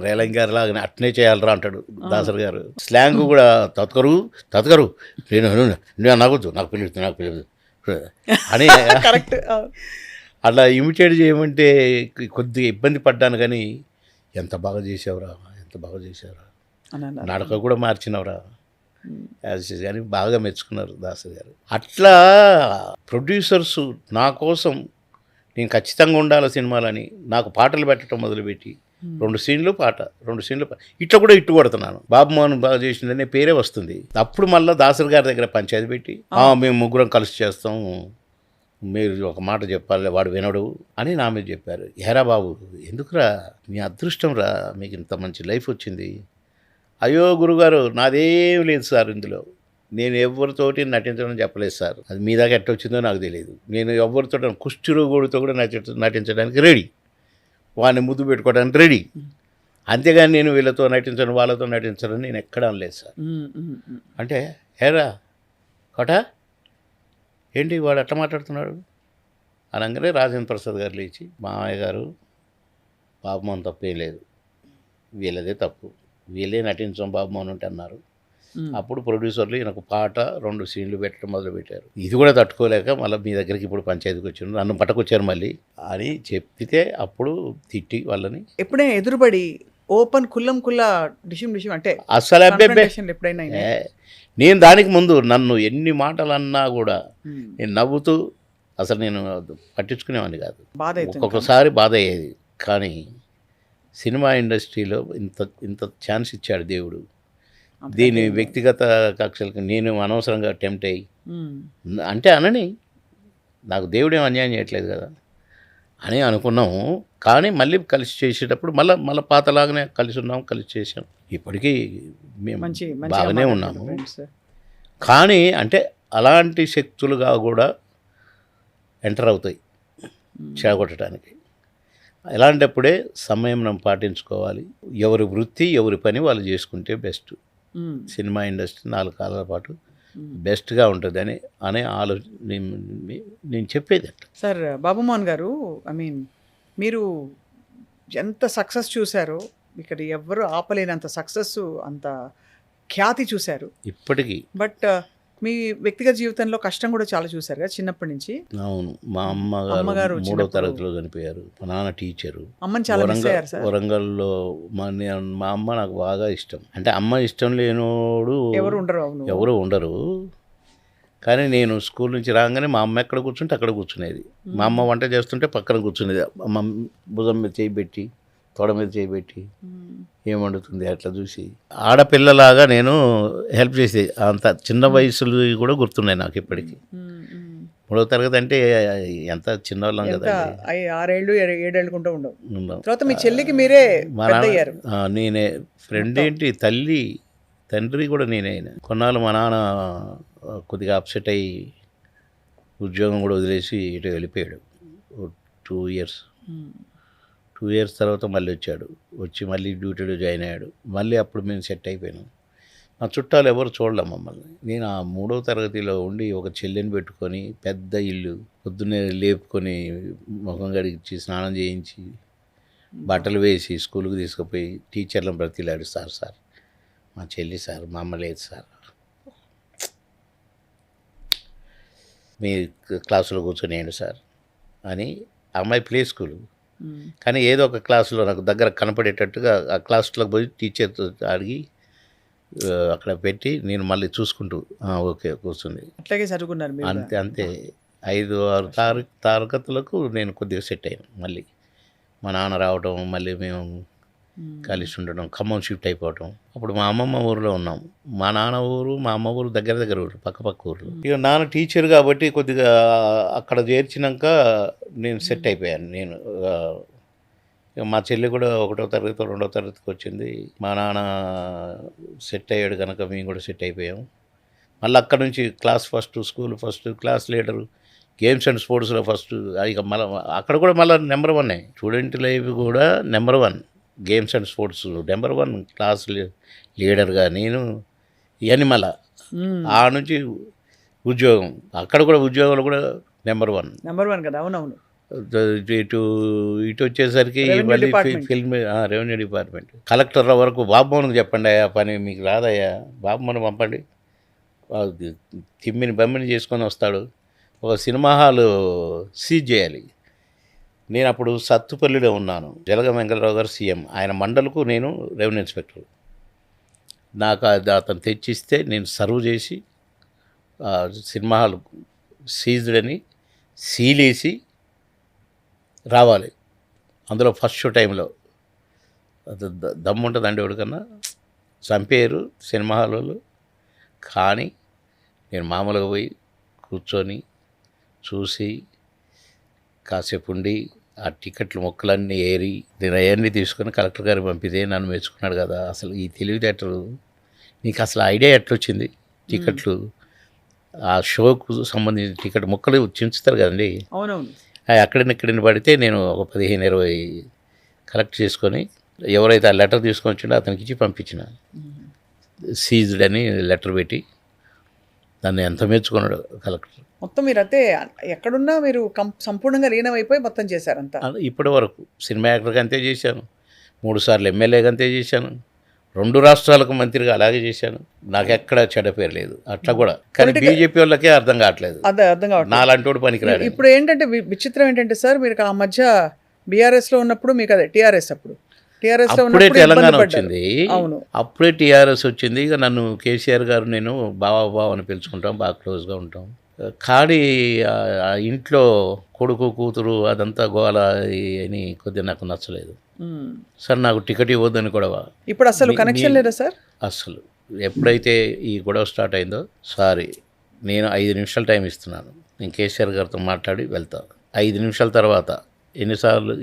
రేలంగి గారి లాగా అట్నే చేయాలరా అంటాడు దాసర్ గారు. స్లాంగ్ కూడా తతకరు నేను నవ్వద్దు, నాకు పిలుస్తుంది అని కరెక్ట్. అట్లా ఇమిటేట్ చేయమంటే కొద్దిగా ఇబ్బంది పడ్డాను, కానీ ఎంత బాగా చేసావురా, నడక కూడా మార్చినవరా అని బాగా మెచ్చుకున్నారు దాసర్ గారు. అట్లా ప్రొడ్యూసర్స్ నా కోసం నేను ఖచ్చితంగా ఉండాలి సినిమాలని నాకు పాటలు పెట్టడం మొదలుపెట్టి 2 సీన్లు పాట ఇట్లా కూడా ఇట్టు కొడుతున్నాను. బాబు మోహన్ బాగా చేసిందనే పేరే వస్తుంది. అప్పుడు మళ్ళీ దాసర్ గారి దగ్గర పంచాయతీ పెట్టి మేము ముగ్గురం కలిసి చేస్తాం, మీరు ఒక మాట చెప్పాలి, వాడు వినడు అని నా మీద చెప్పారు. ఏరా బాబు ఎందుకురా, మీ అదృష్టం రా, మీకు ఇంత మంచి లైఫ్ వచ్చింది. అయ్యో గురుగారు నాదేం లేదు సార్, ఇందులో నేను ఎవరితోటి నటించడం చెప్పలేదు సార్, అది మీ దాకా ఎట్ట వచ్చిందో నాకు తెలియదు. నేను ఎవరితో కుష్ఠరోగుడితో కూడా నటించడానికి రెడీ, వాడిని ముద్దు పెట్టుకోవడానికి రెడీ, అంతేగాని నేను వీళ్ళతో నటించను వాళ్ళతో నటించను నేను ఎక్కడ అనలేదు సార్. అంటే ఏరా కోట ఏంటి వాడు అట్లా మాట్లాడుతున్నాడు అనగానే రాజేంద్ర ప్రసాద్ గారు లేచి మామయ్య గారు బాబుమోహన్ తప్పేం లేదు, వీళ్ళదే తప్పు, వీళ్ళే నటించాం బాబుమోహన్ అంటే అన్నారు. అప్పుడు ప్రొడ్యూసర్లు ఈయనకు పాట 2 సీన్లు పెట్టడం మొదలుపెట్టారు. ఇది కూడా తట్టుకోలేక మళ్ళీ మీ దగ్గరికి ఇప్పుడు పంచాయతీకి వచ్చారు, నన్ను పట్టుకొచ్చారు మళ్ళీ అని చెప్పితే అప్పుడు తిట్టి వాళ్ళని ఎప్పుడైనా ఎదురుబడి ఓపెన్ కుల్లం కుల్లా డిషిమ్ అంటే అస్సలు అబ్బెబ్బే confrontation ఎప్పుడైనా అయినాయా? నేను దానికి ముందు నన్ను ఎన్ని మాటలు అన్నా కూడా నేను నవ్వుతూ అసలు నేను పట్టించుకునేవాడిని కాదు. బాధ అవుతుంది. ఒక్కొక్కసారి బాధ అయ్యేది. కానీ సినిమా ఇండస్ట్రీలో ఇంత ఛాన్స్ ఇచ్చాడు దేవుడు. దీని వ్యక్తిగత కక్షలకు నేను అనవసరంగా టెంప్ట్ అయ్యి అంటే అనని నాకు దేవుడేం అన్యాయం చేయట్లేదు కదా అని అనుకున్నాము. కానీ మళ్ళీ కలిసి చేసేటప్పుడు మళ్ళీ పాతలాగానే కలిసి ఉన్నాము, కలిసి చేసాం. ఇప్పటికీ మేము బాగానే ఉన్నాము. కానీ అంటే అలాంటి శక్తులుగా కూడా ఎంటర్ అవుతాయి చెడగొట్టడానికి. ఎలాంటప్పుడే సమయం పాటించుకోవాలి. ఎవరి వృత్తి ఎవరి పని వాళ్ళు చేసుకుంటే బెస్ట్. సినిమా ఇండస్ట్రీ 4 కాలాల పాటు బెస్ట్గా ఉంటుంది అనే ఆలోచన నేను చెప్పేది అట్లా. సార్ బాబుమోహన్ గారు, ఐ మీన్ మీరు ఎంత సక్సెస్ చూశారో, ఇక్కడ ఎవ్వరు ఆపలేనంత సక్సెస్, అంత ఖ్యాతి చూశారు ఇప్పటికీ. బట్ మీ వ్యక్తిగత జీవితంలో కష్టం కూడా చాలా చూశారు కదా చిన్నప్పటి నుంచి. అవును, మా అమ్మగారు 3వ తరగతిలో చనిపోయారు. మా నాన్న టీచరు. అమ్మని చాలా మిస్ అయ్యారు సార్. వరంగల్లో మా అమ్మ నాకు బాగా ఇష్టం. అంటే అమ్మ ఇష్టం లేనోడు ఎవరు ఉండరు. అవును, ఎవరు ఉండరు. కానీ నేను స్కూల్ నుంచి రాగానే మా అమ్మ ఎక్కడ కూర్చుంటే అక్కడ కూర్చునేది. మా అమ్మ వంట చేస్తుంటే పక్కన కూర్చునేది. అమ్మ భుజం మీద చేయి పెట్టి, తొడ మీద చేయి పెట్టి ఏం వండుతుంది అట్లా చూసి ఆడపిల్లలాగా నేను హెల్ప్ చేసేది. అంత చిన్న వయసులు కూడా గుర్తున్నాయి నాకు ఇప్పటికీ. 3వ తరగతి అంటే ఎంత చిన్నవాళ్ళం కదా, 6 ఏళ్ళు 7 ఏళ్ళకుంటూ ఉండవు. తర్వాత మీ చెల్లికి మీరే పెద్దయ్యారు. నేనే ఫ్రెండ్ ఏంటి, తండ్రి కూడా నేనే. కొన్నాళ్ళు మా నాన్న కొద్దిగా అప్సెట్ అయ్యి ఉద్యోగం కూడా వదిలేసి ఇటు వెళ్ళిపోయాడు. 2 ఇయర్స్ తర్వాత మళ్ళీ వచ్చి మళ్ళీ డ్యూటీలో జాయిన్ అయ్యాడు. మళ్ళీ అప్పుడు మేము సెట్ అయిపోయినాం. మా చుట్టాలు ఎవరు చూడలేం మమ్మల్ని. నేను ఆ 3వ తరగతిలో ఉండి ఒక చెల్లిని పెట్టుకొని పెద్ద ఇల్లు పొద్దున్నే లేపుకొని ముఖం కడిగించి స్నానం చేయించి బట్టలు వేసి స్కూల్కి తీసుకుపోయి టీచర్లను బ్రతిలాడు. సార్ మా చెల్లి సార్, మా అమ్మ లేదు సార్, మీ క్లాసులో కూర్చొనేయండి సార్ అని. అమ్మాయి ప్లే స్కూలు, కానీ ఏదో ఒక క్లాసులో నాకు దగ్గర కనపడేటట్టుగా ఆ క్లాసులోకి పోయి టీచర్తో అడిగి అక్కడ పెట్టి నేను మళ్ళీ చూసుకుంటూ ఓకే కూర్చుంది. అట్లాగే చదువుకున్నారు అంతే 5-6 తరగతులకు నేను కొద్దిగా సెట్ అయ్యాను. మళ్ళీ మా నాన్న రావడం, మళ్ళీ మేము కలిసి ఉండడం, ఖమ్మం షిఫ్ట్ అయిపోవటం. అప్పుడు మా అమ్మమ్మ ఊరిలో ఉన్నాం. మా నాన్న ఊరు మా అమ్మ ఊరు దగ్గర ఊరు, పక్క ఊరు. ఇక నాన్న టీచర్ కాబట్టి కొద్దిగా అక్కడ చేర్చినాక నేను సెట్ అయిపోయాను. నేను ఇక మా చెల్లి కూడా 1వ తరగతి 2వ తరగతికి వచ్చింది. మా నాన్న సెట్ అయ్యాడు కనుక మేము కూడా సెట్ అయిపోయాం. మళ్ళీ అక్కడ నుంచి class first, school first, class leader, games and స్పోర్ట్స్లో ఫస్ట్. ఇక మళ్ళీ అక్కడ కూడా మళ్ళీ నెంబర్ 1. స్టూడెంట్ లైఫ్ కూడా number 1, games and sports number 1, class లీడర్గా నేను. ఇవన్నీ మళ్ళా ఆ నుంచి ఉద్యోగం, అక్కడ కూడా ఉద్యోగాలు కూడా నెంబర్ 1 కదా. అవునవును. ఇటు వచ్చేసరికి మళ్ళీ ఫిల్మ్ రెవెన్యూ డిపార్ట్మెంట్, కలెక్టర్ వరకు. బాబుమోహన్కి చెప్పండి అయ్యా పని, మీకు రాదయ్యా, బాబుమోహన్ పంపండి, తిమ్మిని బమ్మిని చేసుకొని వస్తాడు. ఒక సినిమా హాలు సీజ్ చేయాలి. నేను అప్పుడు సత్తుపల్లిలో ఉన్నాను. జలగ వెంకటరావు గారు సీఎం, ఆయన మండలకు నేను రెవెన్యూ ఇన్స్పెక్టర్. నాకు అతను తెచ్చిస్తే నేను సర్వ్ చేసి సినిమా హాల్ సీజ్డ్ అని సీలేసి రావాలి. అందులో ఫస్ట్ షో టైంలో అది దమ్ముంటుందండి ఎవరికన్నా. చంపేరు సినిమా హాల్ వాళ్ళు. కానీ నేను మామూలుగా పోయి కూర్చొని చూసి కాసేపు ఉండి ఆ టికెట్లు మొక్కలన్నీ ఏరి నేను అవన్నీ తీసుకొని కలెక్టర్ గారికి పంపితే నన్ను మెచ్చుకున్నాడు కదా. అసలు ఈ తెలివితేటలు నీకు అసలు ఐడియా ఎట్లొచ్చింది? టికెట్లు ఆ షోకు సంబంధించిన టికెట్ మొక్కలు చించుతారు కదండి. అవునవును. అక్కడిని పడితే నేను ఒక 15-20 కలెక్ట్ చేసుకొని ఎవరైతే ఆ లెటర్ తీసుకొని వచ్చిండో అతనికి ఇచ్చి పంపించిన. సీజ్డ్ అని లెటర్ పెట్టి దాన్ని ఎంత మెచ్చుకున్నాడు కలెక్టర్. మొత్తం మీరు అయితే ఎక్కడున్నా మీరు సంపూర్ణంగా లీనమైపోయి మొత్తం చేశారంతా. ఇప్పటి వరకు సినిమా యాక్టర్గా అంతే చేశాను, 3 సార్లు ఎమ్మెల్యేగా అంతే చేశాను, 2 రాష్ట్రాలకు మంత్రిగా అలాగే చేశాను. నాకు ఎక్కడ చెడ్డ పేరు లేదు అట్లా కూడా. కానీ బీజేపీ వాళ్ళకే అర్థం కావట్లేదు, అదే అర్థం కావట్లేదు. నాలంటోడు పనికిరాడు. ఇప్పుడు ఏంటంటే విచిత్రం ఏంటంటే సార్, మీరు ఆ మధ్య బీఆర్ఎస్లో ఉన్నప్పుడు మీకు అదే టీఆర్ఎస్ అప్పుడు టీఆర్ఎస్లో అప్పుడే తెలంగాణ వచ్చింది, అవును అప్పుడే టీఆర్ఎస్ వచ్చింది. ఇక నన్ను కేసీఆర్ గారు నేను బావా అని పిలుచుకుంటాం, బాగా క్లోజ్గా ఉంటాం. కానీ ఆ ఇంట్లో కొడుకు కూతురు అదంతా గోల అని కొద్దిగా నాకు నచ్చలేదు. సార్ నాకు టికెట్ ఇవ్వద్దని గొడవ. ఇప్పుడు అసలు కనెక్షన్ లేదా సార్? అసలు ఎప్పుడైతే ఈ గొడవ స్టార్ట్ అయిందో, సారీ నేను 5 నిమిషాలు టైం ఇస్తున్నాను, నేను కేసీఆర్ గారితో మాట్లాడి వెళ్తాను. 5 నిమిషాల తర్వాత ఎన్నిసార్లు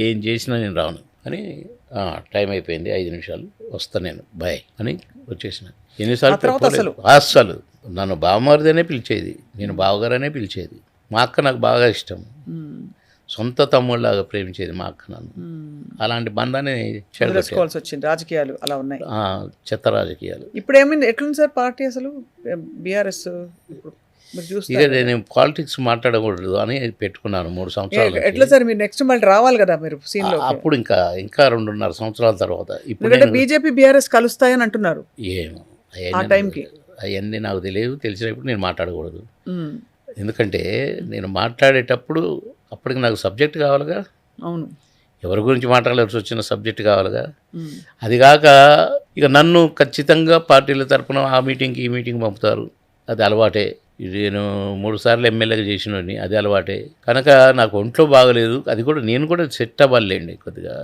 ఏం చేసినా నేను రాను అని టైం అయిపోయింది, 5 నిమిషాలు వస్తా నేను బాయ్ అని వచ్చేసిన. ఎన్నిసార్లు అస్సలు నన్ను బావమారిదనే పిలిచేది, నేను బావగారనే పిలిచేది. మా అక్క నాకు బాగా ఇష్టం, సొంత తమ్ముళ్ళలాగా ప్రేమించేది మా అక్క నన్ను. అలాంటి బంధాన్ని చెడగొట్టుకోవాల్సి వచ్చింది. రాజకీయాలు అలా ఉన్నాయి, చెత్త రాజకీయాలు. ఇప్పుడు ఏమైంది, ఎట్లుంది సార్ పార్టీ అసలు బీఆర్ఎస్? ఇదే నేను పాలిటిక్స్ మాట్లాడకూడదు అని పెట్టుకున్నాను 3 సంవత్సరాలు. ఎట్లా సార్ మీరు నెక్స్ట్ మళ్ళీ రావాలి కదా మీరు సీన్ లో? అప్పుడు ఇంకా 2.5 సంవత్సరాల తర్వాత. ఇప్పుడు బీజేపీ బీఆర్ఎస్ కలుస్తాయని అంటున్నారు. ఏమో ఆ టైంకి అవన్నీ నాకు తెలియదు, తెలిసినప్పుడు నేను మాట్లాడకూడదు. ఎందుకంటే నేను మాట్లాడేటప్పుడు అప్పటికి నాకు సబ్జెక్ట్ కావాలిగా. అవును, ఎవరి గురించి మాట్లాడాల్సి వచ్చిన సబ్జెక్ట్ కావాలిగా. అదిగాక ఇక నన్ను ఖచ్చితంగా పార్టీల తరపున ఆ మీటింగ్కి ఈ మీటింగ్ పంపుతారు, అది అలవాటే. నేను 3 సార్లు ఎమ్మెల్యేగా చేసినోడిని, అది అలవాటే. కనుక నాకు ఒంట్లో బాగలేదు, అది కూడా నేను కూడా సెట్ అవ్వాలండి కొద్దిగా.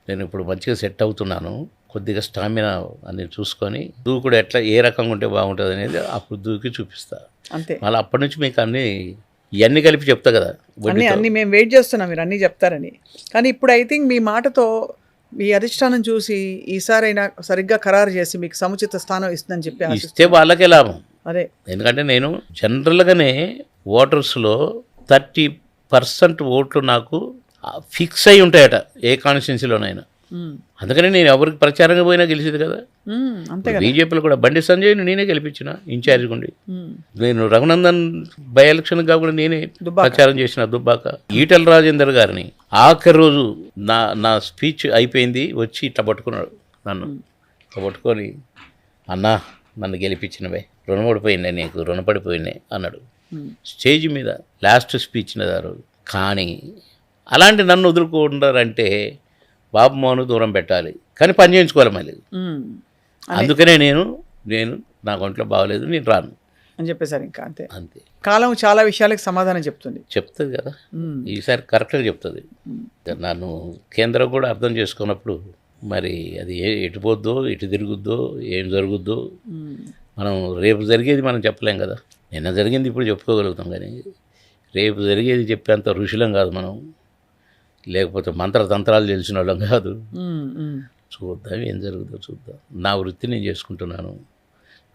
నేను ఇప్పుడు మంచిగా సెట్ అవుతున్నాను, కొద్దిగా స్టామినా అని చూసుకొని దూకుడు ఎట్లా ఏ రకంగా ఉంటే బాగుంటుంది అనేది అప్పుడు దూకి చూపిస్తా అంతే. మళ్ళీ అప్పటి నుంచి మీకు ఇవన్నీ కలిపి చెప్తా కదా. అన్నీ మేము వెయిట్ చేస్తున్నాం మీరు అన్నీ చెప్తారని. కానీ ఇప్పుడు ఐ థింక్ మీ మాటతో మీ అధిష్టానం చూసి ఈసారైనా సరిగ్గా ఖరారు చేసి మీకు సముచిత స్థానం ఇస్తుందని చెప్పి ఇస్తే వాళ్ళకే లాభం. అదే, ఎందుకంటే నేను జనరల్గానే ఓటర్స్లో 30% ఓట్లు నాకు ఫిక్స్ అయి ఉంటాయట ఏ కాన్స్టిట్యున్సీలోనైనా. అందుకని నేను ఎవరికి ప్రచారంగా పోయినా గెలిచేది కదా. అంతే. బీజేపీలో కూడా బండి సంజయ్ని నేనే గెలిపించిన ఇన్ఛార్జ్ ఉండి. నేను రఘునందన్ బై ఎలక్షన్ కూడా నేనే ప్రచారం చేసిన దుబ్బాక. ఈటల రాజేందర్ గారిని ఆఖరి రోజు నా స్పీచ్ అయిపోయింది, వచ్చి ఇట్లా పట్టుకున్నాడు నన్ను. ఇట్లా పట్టుకొని, అన్నా నన్ను గెలిపించినవే, రుణపడిపోయినాయి, నీకు రుణపడిపోయినాయి అన్నాడు స్టేజ్ మీద లాస్ట్ స్పీచ్ ఆ రోజు. కానీ అలాంటి నన్ను వదులుకుంటారంటే బాబు మోహన్ దూరం పెట్టాలి, కానీ పని చేయించుకోవాలి మళ్ళీ. అందుకనే నేను నాకు ఒంట్లో బాగలేదు, నేను రాను అని చెప్పేసారు. ఇంకా అంతే. కాలం చాలా విషయాలకు సమాధానం చెప్తుంది కదా. ఈసారి కరెక్ట్గా చెప్తుంది. నన్ను కేంద్రం కూడా అర్థం చేసుకున్నప్పుడు మరి అది ఎటు పోద్దో, ఎటు తిరుగుద్దో, ఏం జరుగుద్దో మనం రేపు జరిగేది మనం చెప్పలేం కదా. నిన్న జరిగింది ఇప్పుడు చెప్పుకోగలుగుతాం, కానీ రేపు జరిగేది చెప్పేంత ఋషులం కాదు మనం, లేకపోతే మంత్రతంత్రాలు తెలిసిన వాళ్ళం కాదు. చూద్దాం ఏం జరుగుతుందో చూద్దాం. నా వృత్తి నేను చేసుకుంటున్నాను,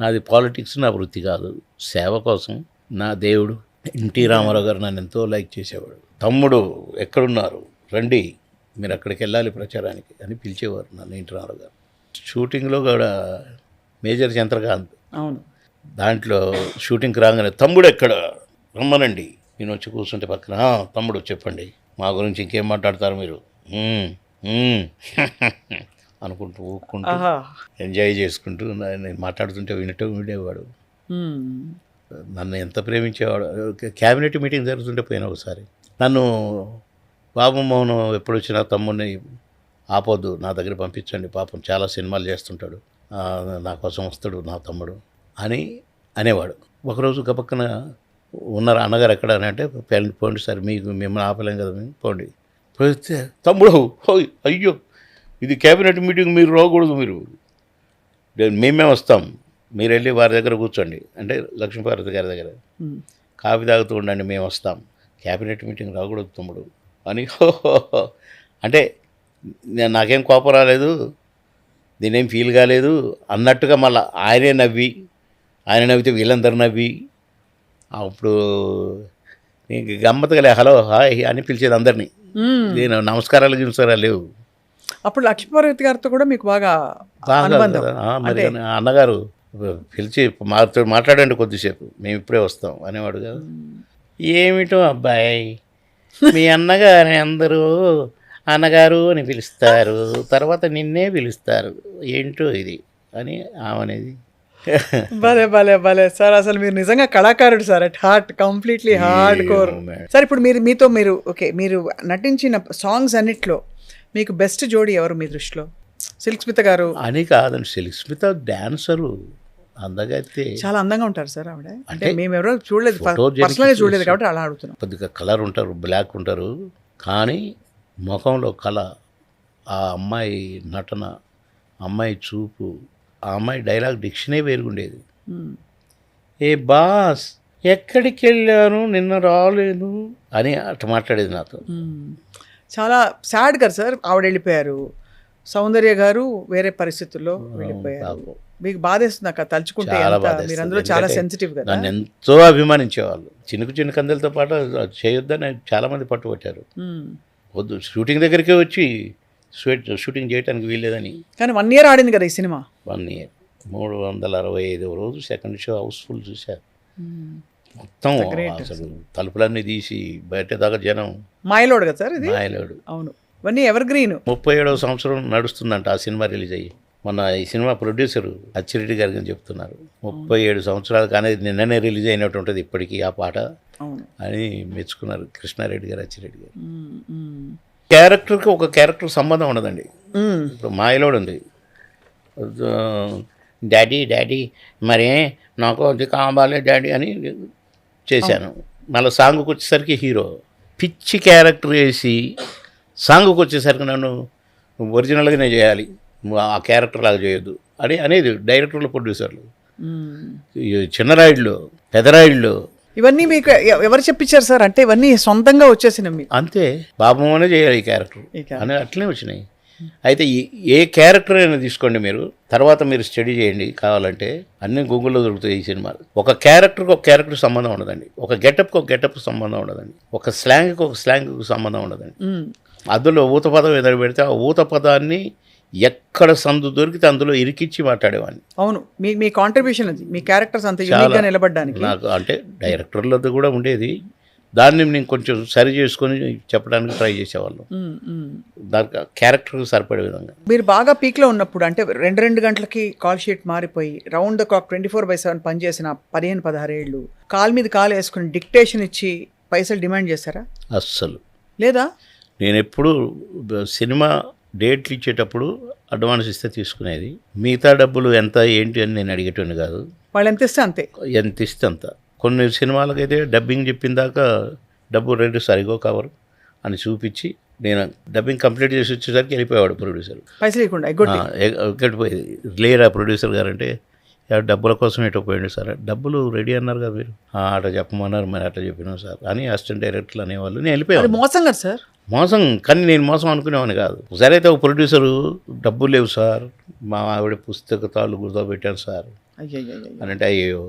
నాది పాలిటిక్స్ నా వృత్తి కాదు, సేవ కోసం. నా దేవుడు ఎన్టీ రామారావు గారు నన్ను ఎంతో లైక్ చేసేవాడు. తమ్ముడు ఎక్కడున్నారు రండి, మీరు అక్కడికి వెళ్ళాలి ప్రచారానికి అని పిలిచేవారు నన్ను ఎన్టీ రామారావు గారు. షూటింగ్లో కూడా మేజర్ చంద్రకాంత్, అవును, దాంట్లో షూటింగ్కి రాగానే తమ్ముడు ఎక్కడ రమ్మనండి, నేను వచ్చి కూర్చుంటే పక్కన తమ్ముడు చెప్పండి మా గురించి ఇంకేం మాట్లాడతారు మీరు అనుకుంటూ ఊక్కుంటూ ఎంజాయ్ చేసుకుంటూ నేను మాట్లాడుతుంటే వినేవాడు. నన్ను ఎంత ప్రేమించేవాడు. క్యాబినెట్ మీటింగ్ జరుగుతుంటే పోయినా ఒకసారి నన్ను బాబు మోహన్ ఎప్పుడు వచ్చినా తమ్ముడిని ఆపొద్దు, నా దగ్గర పంపించండి, పాపం చాలా సినిమాలు చేస్తుంటాడు, నా కోసం వస్తాడు నా తమ్ముడు అని అనేవాడు. ఒకరోజు గబక్కన ఉన్నారు అన్నగారు ఎక్కడ అని అంటే పోండి సార్, మిమ్మల్ని ఆపలేం కదా మేము, పోండి. పోతే తమ్ముడు అయ్యో ఇది క్యాబినెట్ మీటింగ్, మీరు రాకూడదు, మేమే వస్తాం, మీరు వెళ్ళి వారి దగ్గర కూర్చోండి అంటే లక్ష్మీపార్వతి గారి దగ్గర కాఫీ తాగుతూ ఉండండి, మేము వస్తాం, క్యాబినెట్ మీటింగ్ రాకూడదు తమ్ముడు అని. అంటే నాకేం కోపం రాలేదు, నేనేం ఫీల్ కాలేదు అన్నట్టుగా మళ్ళీ ఆయన నవ్వితే వీళ్ళందరూ నవ్వి అప్పుడు నీకు గమ్మత్తుగా హలో హాయ్ అని పిలిచేది అందరినీ. నేను నమస్కారాలు లేవు, అప్పుడు లక్ష్మీపార్వతి గారితో కూడా మీకు బాగా బాగా అనుబంధం కదా. మరి అంటే అన్నగారు పిలిచి మాతో మాట్లాడండి కొద్దిసేపు, మేము ఇప్పుడే వస్తాం అనేవాడు కదా. ఏమిటో అబ్బాయి, మీ అన్నగారిని అందరూ అన్నగారు అని పిలుస్తారు, తర్వాత నిన్నే పిలుస్తారు, ఏంటో ఇది అని ఆమెనేది. భలే భలే భలే సార్, అసలు మీరు నిజంగా కళాకారుడు sir, at heart, completely hard core sir. ఇప్పుడు మీరు ఓకే, మీరు నటించిన సాంగ్స్ అన్నిట్లో మీకు బెస్ట్ జోడీ ఎవరు మీ దృష్టిలో? సిల్క్ స్మిత గారు అని కాదండి, సిల్క్స్మిత డాన్సరు అందగైతే చాలా అందంగా ఉంటారు సార్ ఆవిడ. అంటే అంటే మేము ఎవరో చూడలేదు, photogenic పర్సనల్గా చూడలేదు చూసి- కాబట్టి అలా అడుగుతున్నాం. కొద్దిగా కలర్ ఉంటారు, బ్లాక్ ఉంటారు, కానీ ముఖంలో కళ, ఆ అమ్మాయి నటన, అమ్మాయి చూపు, ఆ అమ్మాయి డైలాగ్ డిక్షనే వేరుగుండేది. మ్మ్. ఏ బాస్ ఎక్కడికి వెళ్ళాను నిన్న రాలేను అని అట్లా మాట్లాడేది నాతో. మ్మ్. చాలా సాడ్ గారు సార్, ఆవిడ వెళ్ళిపోయారు. సౌందర్య గారు వేరే పరిస్థితుల్లో వెళ్ళిపోయారు. పాపం. మీకు బాధేస్తుంది అక్క తలుచుకుంటే, చాలా ఎంత బాధేస్తుంది. మీరు అందులో చాలా ఎందుకంటే సెన్సిటివ్ కదా. నన్ను ఎంతో అభిమానించేవాళ్ళు. చిన్న కందలతో పాటు అది చేయొద్దని చాలామంది పట్టుబట్టారు. మ్మ్. వద్దు, షూటింగ్ దగ్గరికే వచ్చి షూటింగ్ చేయడానికి వీల్లేదని. కానీ 1 year ఆడింది కదా ఈ సినిమా. 1 year 365 రోజు సెకండ్ షో హౌస్ఫుల్ చూశారు. మొత్తం great. అసలు తలుపులన్నీ తీసి బయట దాకా జనం. మాయలోడు కదా సార్ ఇది. మాయలేడు. అవును, ఇవన్నీ ఎవర్ గ్రీన్. 37వ సంవత్సరం నడుస్తుందంట ఆ సినిమా రిలీజ్ అయ్యి. మొన్న ఈ సినిమా ప్రొడ్యూసరు అచ్చిరెడ్డి గారికి అని చెప్తున్నారు, 37 సంవత్సరాలు కానీ నిన్ననే రిలీజ్ అయినటువంటిది ఇప్పటికీ ఆ పాట అవును. అని మెచ్చుకున్నారు కృష్ణారెడ్డి గారు, అచ్చిరెడ్డి గారు. మ్మ్. మ్మ్. క్యారెక్టర్కి ఒక క్యారెక్టర్ సంబంధం ఉండదండి. మ్మ్. ఇప్పుడు మాయలోడు ఉంది, డాడీ డాడీ మరే నాకు అది కావాలి డాడీ అని చేశాను. మళ్ళీ సాంగ్కి వచ్చేసరికి హీరో పిచ్చి క్యారెక్టర్ వేసి సాంగ్కి వచ్చేసరికి నన్ను ఒరిజినల్గానే చేయాలి, ఆ క్యారెక్టర్ లాగా చేయొద్దు అని అనేది డైరెక్టర్లు, ప్రొడ్యూసర్లు. మ్మ్. ఈ చిన్నరాయుడులో, పెదరాయుడులో ఇవన్నీ మీకు ఎవరు చెప్పించారు సార్? అంటే ఇవన్నీ సొంతంగా వచ్చేసినాయి మీకు? అంతే, బాబమ్మనే చేయాలి ఈ క్యారెక్టర్ ఈ character. అని అట్లనే వచ్చినాయి. అయితే ఏ క్యారెక్టర్ అయినా తీసుకోండి మీరు, తర్వాత మీరు స్టడీ చేయండి కావాలంటే, అన్నీ గూగుల్లో దొరుకుతాయి ఈ సినిమాలు. ఒక క్యారెక్టర్కి ఒక క్యారెక్టర్ సంబంధం ఉండదండి, ఒక గెటప్కి ఒక గెటప్ సంబంధం ఉండదండి, ఒక స్లాంగ్కి ఒక స్లాంగ్కి సంబంధం ఉండదండి. మ్మ్. అందులో ఊత పదం ఏదైనా పెడితే ఆ ఊత పదాన్ని ఎక్కడ సందు దొరికితే అందులో ఇరికిచ్చి మాట్లాడేవాడిని. అవును, మీ కాంట్రిబ్యూషన్ అది, మీ క్యారెక్టర్స్ అంత యూనిక్గా నిలబడడానికి. నాకు అంటే డైరెక్టర్లది కూడా ఉండేది, దాన్ని నేను కొంచెం సరి చేసుకొని చెప్పడానికి ట్రై చేసేవాళ్ళం, మ్మ్. మ్మ్. దానికి క్యారెక్టర్కి సరిపడే విధంగా. మీరు బాగా పీక్లో ఉన్నప్పుడు, అంటే 2 గంటలకి కాల్ షీట్ మారిపోయి రౌండ్ ద క్లాక్ 24/7 పనిచేసిన 15-16 ఏళ్ళు కాల్ మీద కాల్ వేసుకుని డిక్టేషన్ ఇచ్చి పైసలు డిమాండ్ చేశారా? అస్సలు లేదా? నేను ఎప్పుడు సినిమా డేట్లు ఇచ్చేటప్పుడు అడ్వాన్స్ ఇస్తే తీసుకునేది, మిగతా డబ్బులు ఎంత ఏంటి అని నేను అడిగేటోని కాదు. వాళ్ళు ఎంత ఇస్తే అంతే. ఎంత ఇస్తే అంత. కొన్ని సినిమాలకైతే డబ్బింగ్ చెప్పిన దాకా డబ్బు రెండు సరిగో కవర్ అని చూపించి నేను డబ్బింగ్ కంప్లీట్ చేసి వచ్చేసరికి వెళ్ళిపోయేవాడు ప్రొడ్యూసర్. పైసలు ఇవ్వకుండా ఎగ్గొట్టి. ఎక్కడిపోయేది లేరా ప్రొడ్యూసర్ గారు అంటే, డబ్బుల కోసం ఎటో పోయింది సార్, డబ్బులు రెడీ అన్నారు కదా మీరు, అట్లా చెప్పమన్నారు, మరి అట్లా చెప్పినాం సార్ అని అసిస్టెంట్ డైరెక్టర్లు అనేవాళ్ళు. నేను అది వెళ్ళిపోయాను. మోసం కదా సార్. మోసం, కానీ నేను మోసం అనుకునేవాడిని కాదు. ఒకసారి అయితే ఒక ప్రొడ్యూసరు, డబ్బులు లేవు సార్, మా ఆవిడ పుస్తకాలు గుర్తుపెట్టాను సార్ అయ్యయ్యో. అని అంటే, అయ్యో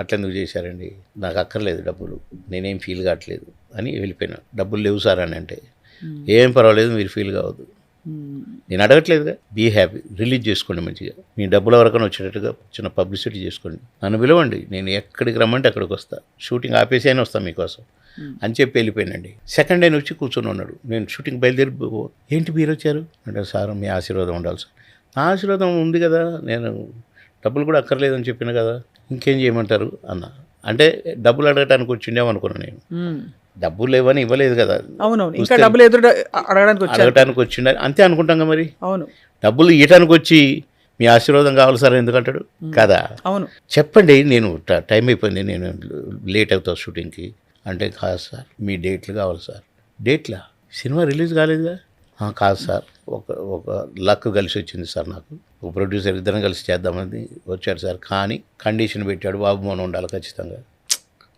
అట్లెందుకు చేశారండి, నాకు అక్కర్లేదు డబ్బులు, నేనేం ఫీల్ కావట్లేదు అని వెళ్ళిపోయినా. డబ్బులు లేవు సార్ అని అంటే, ఏం పర్వాలేదు మీరు ఫీల్ కావద్దు, నేను అడగట్లేదుగా, బీ హ్యాపీ, రిలీజ్ చేసుకోండి మంచిగా, మీ డబ్బుల వరకైనా వచ్చేటట్టుగా చిన్న పబ్లిసిటీ చేసుకోండి, నన్ను పిలవండి, నేను ఎక్కడికి రమ్మంటే అక్కడికి వస్తా, షూటింగ్ ఆపేసి అయినా వస్తాను మీకోసం అని చెప్పి వెళ్ళిపోయినండి. సెకండ్ డే వచ్చి కూర్చొని ఉన్నాడు, నేను షూటింగ్ బయలుదేరి, ఏంటి మీరు వచ్చారు అంటే, సార్ మీ ఆశీర్వాదం ఉండాలి సార్. నా ఆశీర్వాదం ఉంది కదా, నేను డబ్బులు కూడా అక్కర్లేదని చెప్పిన కదా, ఇంకేం చేయమంటారు అన్న. అంటే డబ్బులు అడగటానికి వచ్చిండేమనుకున్నాను నేను, డబ్బులు లేవని ఇవ్వలేదు కదా, అవునవును, ఇంకా డబ్బులు ఎదురు అడగటానికి వచ్చిండ అంతే అనుకుంటాం కదా. మరి అవును, డబ్బులు ఇవ్వటానికి వచ్చి మీ ఆశీర్వాదం కావాలి సార్ ఎందుకంటాడు కదా. అవును, చెప్పండి, నేను టైం అయిపోయింది, నేను లేట్ అవుతాను షూటింగ్కి అంటే, కాదు సార్ మీ డేట్లు కావాలి సార్. డేట్లా? సినిమా రిలీజ్ కాలేదుగా. కాదు సార్, ఒక లక్ కలిసి వచ్చింది సార్, నాకు ఒక ప్రొడ్యూసర్ ఇద్దరం కలిసి చేద్దామని వచ్చాడు సార్, కానీ కండిషన్ పెట్టాడు, బాబు మనం ఉండాలి ఖచ్చితంగా,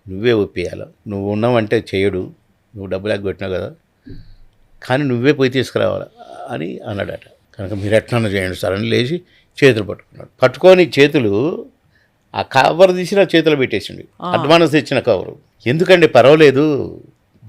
నువ్వే ఒప్పేయాలి, నువ్వు ఉన్నావంటే చేయడు, నువ్వు డబ్బులు ఎగ్గొట్టినావు కదా, కానీ నువ్వే పోయి తీసుకురావాలి అని అన్నాడట. కనుక మీరు ఎట్లా చేయండి సార్ అని లేచి చేతులు పట్టుకున్నాడు. పట్టుకొని చేతులు ఆ కవర్ తీసి నా చేతులు పెట్టేసిండు, అడ్వాన్స్ తెచ్చిన కవరు. ఎందుకండి పర్వాలేదు,